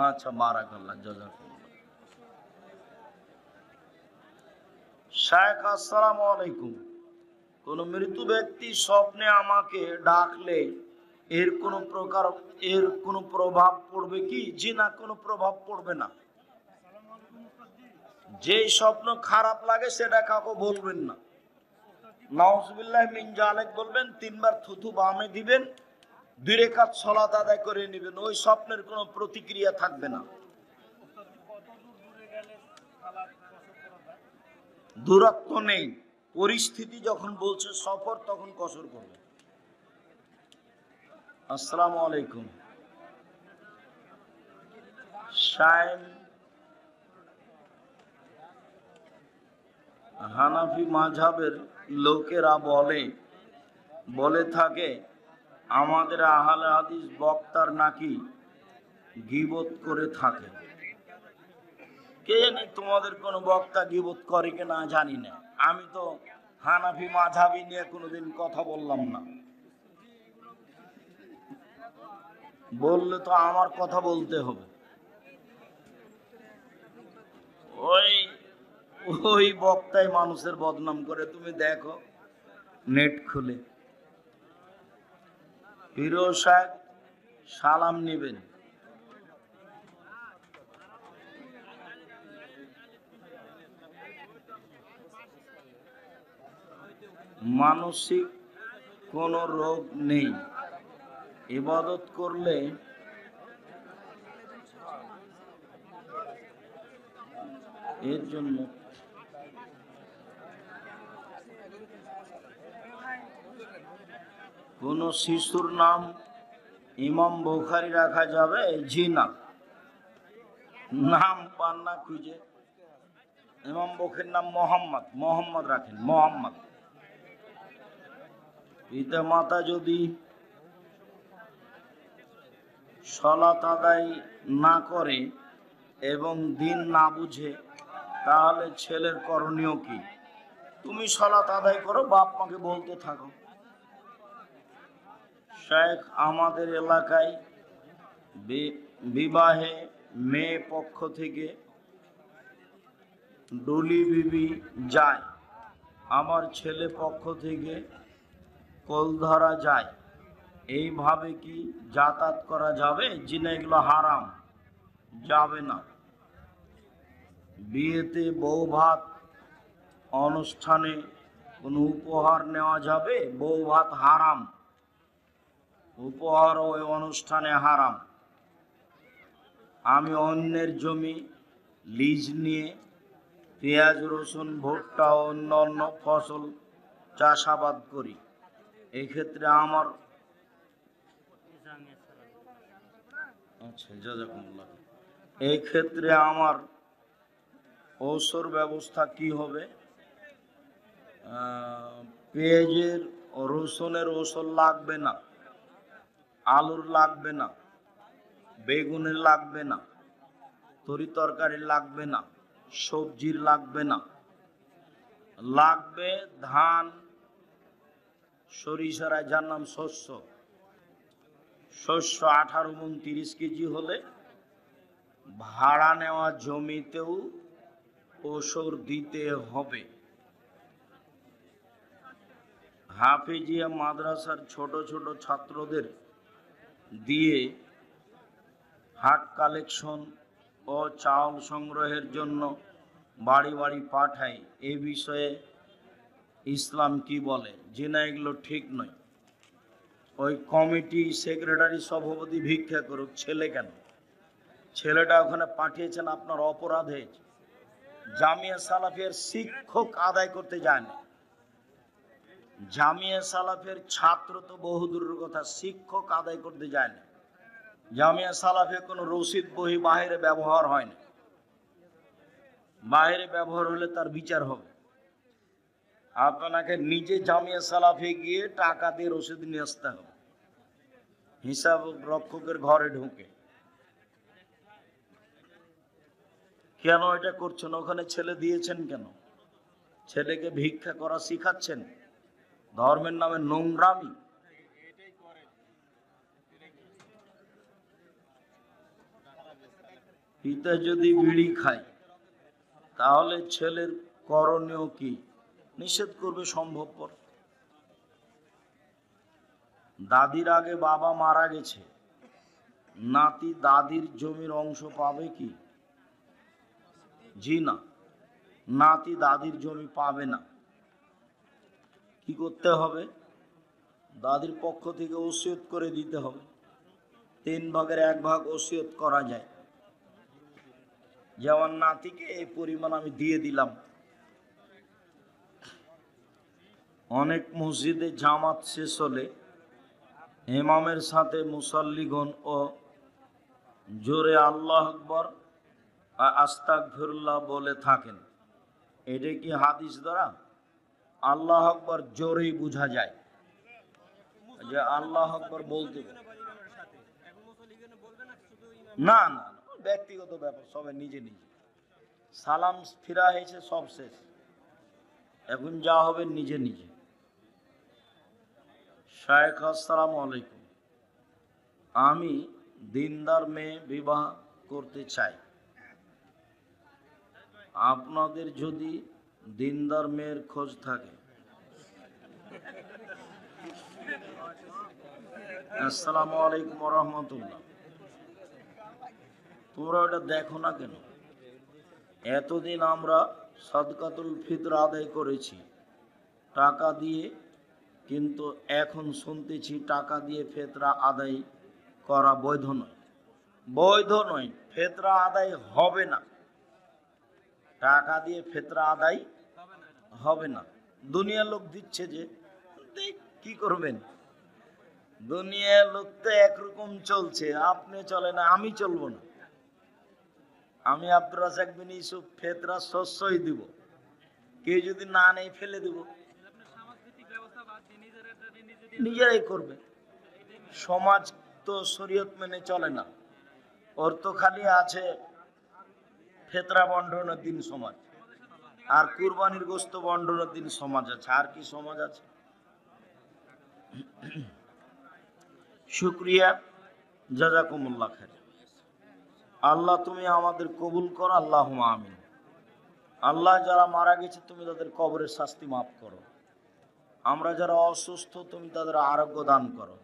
আচ্ছা, বারাকাল্লাহ, জাযাকাল্লাহ। শায়েখ, আসসালামু আলাইকুম। কোন মৃত ব্যক্তি স্বপ্নে আমাকে ডাকলে এর কোনো প্রভাব পড়বে কি? জি না, কোনো প্রভাব পড়বে না। যে স্বপ্ন খারাপ লাগে সেটা কাউকে বলবেন না। নাউজুবিল্লাহ মিন জালিক বলবেন, 3 বার থুথু বামে দিবেন, 2 রাকাত সালাত আদায় করে নেবেন। ওই স্বপ্নের কোনো প্রতিক্রিয়া থাকবে না। দূরত্ব নেই, পরিস্থিতি যখন বলছে সফর তখন কসর করবে। আসসালামু আলাইকুম। শাইম, হানাফি মাযহাবের লোকেরা বলে থাকে আমাদের আহলে হাদিস বক্তার নাকি গীবত করে থাকে। কে জানে তোমাদের কোন বক্তা গীবত করে কিনা জানি না। আমি তো হানাফি মাযহাবি নিয়ে কোনোদিন কথা বললাম না। বললে তো আমার কথা বলতে হবে। ওই বক্তাই মানুষের বদনাম করে, তুমি দেখো নেট খুলে। ফিরোজ সাহেব, সালাম নেবেন। মানসিক কোনো রোগ নেই, ইবাদত করলে এর জন্য কোন শিশুর নাম ইমাম বুখারী রাখা যাবে? জি না, নাম পান না খুঁজে। ইমাম বুখারীর নাম মোহাম্মদ রাখেন, মোহাম্মদ। পিতা মাতা যদি সালাত আদায় না করে এবং দিন না বুঝে, তাহলে ছেলের করণীয় কি? তুমি সালাত আদায় করো, বাপ মাকে বলতে থাকো। শেখ, আমাদের এলাকায় বিবাহে মেয়ে পক্ষ থেকে ডুলি বিবি যায়, আমার ছেলে পক্ষ থেকে কোল ধরা যায়, এইভাবে কি যাতায়াত করা যাবে? জি না, এগুলো হারাম, যাবে না। বিয়েতে বউ ভাত অনুষ্ঠানে কোনো উপহার নেওয়া যাবে? বউ ভাত হারাম, উপহার ওই অনুষ্ঠানে হারাম। আমি অন্যের জমি লিজ নিয়ে পেঁয়াজ, রসুন, ভুট্টা ও অন্যান্য ফসল চাষাবাদ করি। এক্ষেত্রে আমার এই ক্ষেত্রে আমার ঔষধ ব্যবস্থা কি হবে? পেঁয়াজের ও রসুনের ঔষধ লাগবে না, আলুর লাগবে না, বেগুনের লাগবে না, তরি তরকারির লাগবে না, সবজির লাগবে না। লাগবে ধান, সরিষার, যার নাম শস্য। 18 মণ 30 কেজি হলে ভাড়া নেওয়া জমিতেও ওসর দিতে হবে। হাফিজিয়া মাদ্রাসার ছোট ছোট ছাত্রদের দিয়ে হাট কালেকশন ও চাউল সংগ্রহের জন্য বাড়ি বাড়ি পাঠায়, এ বিষয়ে ইসলাম কি বলে? জি না, এগুলো ঠিক নয়। ওই কমিটি সেক্রেটারি সভাপতি ভিক্ষা করুক, ছেলে কেন? ছেলেটা ওখানে পাঠিয়েছেন আপনার অপরাধ হয়েছে। জামিয়া সালাফের শিক্ষক আদায় করতে যায়নি, জামিয়া সালাফের ছাত্র তো বহুদূরের কথা, শিক্ষক আদায় করতে যায়নি। জামিয়া সালাফে কোনো রসিদ বহি বাইরে ব্যবহার হয় না, বাইরে ব্যবহার হলে তার বিচার হবে। আপনাকে নিজে জামিয়া সালাফে গিয়ে টাকা দিয়ে রসিদ নিয়ে আসতে হবে, হিসাব রক্ষকের ঘরে ঢুকে। কেন এটা করছেন? ওখানে ছেলে দিয়েছেন কেন? ছেলেকে ভিক্ষা করা শিখাচ্ছেন? ধর্মের নামে নোংরামি। পিতা যদি বিড়ি খায় তাহলে ছেলের করণীয় কি? নিষেধ করবে সম্ভবপর। দাদির আগে বাবা মারা গেছে, নাতি দাদির জমির অংশ পাবে কি? জি না, নাতি দাদির জমি পাবে না। কি করতে হবে? দাদির পক্ষ থেকে ওসিয়ত করে দিতে হবে। 3 ভাগের 1 ভাগ ওসিয়ত করা যায়, যেমন নাতিকে এই পরিমাণ আমি দিয়ে দিলাম। অনেক মসজিদে জামাত শেষ হলে ইমামের সাথে মুসাল্লিগণ ও জোরে আল্লাহ আকবার আস্তাগফিরুল্লাহ বলে থাকেন। এটা কি হাদিস দ্বারা? আল্লাহ আকবার জোরেই বোঝা যায় যে আল্লাহ আকবার বলতে, না না, ব্যক্তিগত ব্যাপার, সবাই নিজে নিজে। সালাম ফিরা হয়েছে, সব শেষ, এখন যা হবে নিজে নিজে। শায়েখ আসসালামু আলাইকুম, আমি দিনদার মেয়ে বিবাহ করতে চাই, আপনাদের যদি দিনদার মেয়ের খোঁজ থাকে। আসসালামু আলাইকুম ওয়া রাহমাতুল্লাহ। তোমরা ওটা দেখো না কেন? এতদিন আমরা সাদকাতুল ফিতর আদায় করেছি টাকা দিয়ে, কিন্তু এখন শুনতেছি টাকা দিয়ে ফেতরা আদায় করা বৈধ নয়। বৈধ নয়, ফেতরা আদায় হবে না, টাকা দিয়ে ফেতরা আদায় হবে না। দুনিয়ার লোক দিচ্ছে, যে কি করবেন? দুনিয়ার লোক তো একরকম চলছে, আপনি চলে না, আমি চলবো না। আমি আব্দুর রাজাক বিন ইউসুফ ফেতরা শস্যই দিব, কেউ যদি না নেই ফেলে দিব, নিজেরাই করবে। সমাজ তো শরীয়ত মেনে চলে না, ওর তো খালি আছে ফেতরা বন্টনের দিন সমাজ, আর কুরবানির গোশত বন্টনের দিন সমাজ আছে, আর কি সমাজ আছে? শুকরিয়া, জাযাকুমুল্লাহ খাইর। আল্লাহ তুমি আমাদের কবুল করো, আল্লাহুম্মা আমিন। আল্লাহ যারা মারা গেছে তুমি তাদের কবরের শাস্তি মাফ করো। আমরা যারা অসুস্থ তুমি তাদের আরোগ্য দান করো।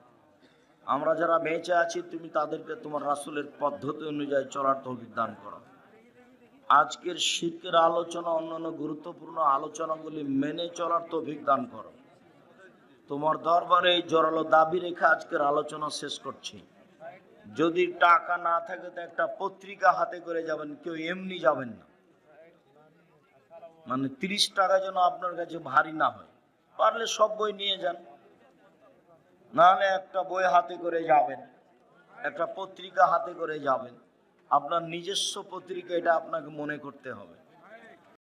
আমরা যারা বেঁচে আছি তুমি তাদেরকে তোমার রাসূলের পদ্ধতি অনুযায়ী চলার তৌফিক দান করো। আজকের শিরকের আলোচনা, অন্যান্য গুরুত্বপূর্ণ আলোচনাগুলি মেনে চলার তৌফিক দান করো। তোমার দরবারে এই জোরালো দাবি রেখে আজকের আলোচনা শেষ করছি। যদি টাকা না থাকে তো একটা পত্রিকা হাতে করে যাবেন, কেউ এমনি যাবেন না, মানে 30 টাকা যেন আপনার কাছে ভারী না হয়। পারলে সব বই নিয়ে যান, নাহলে একটা বই হাতে করে যাবেন, একটা পত্রিকা হাতে করে যাবেন। আপনার নিজস্ব পত্রিকা এটা আপনাকে মনে করতে হবে।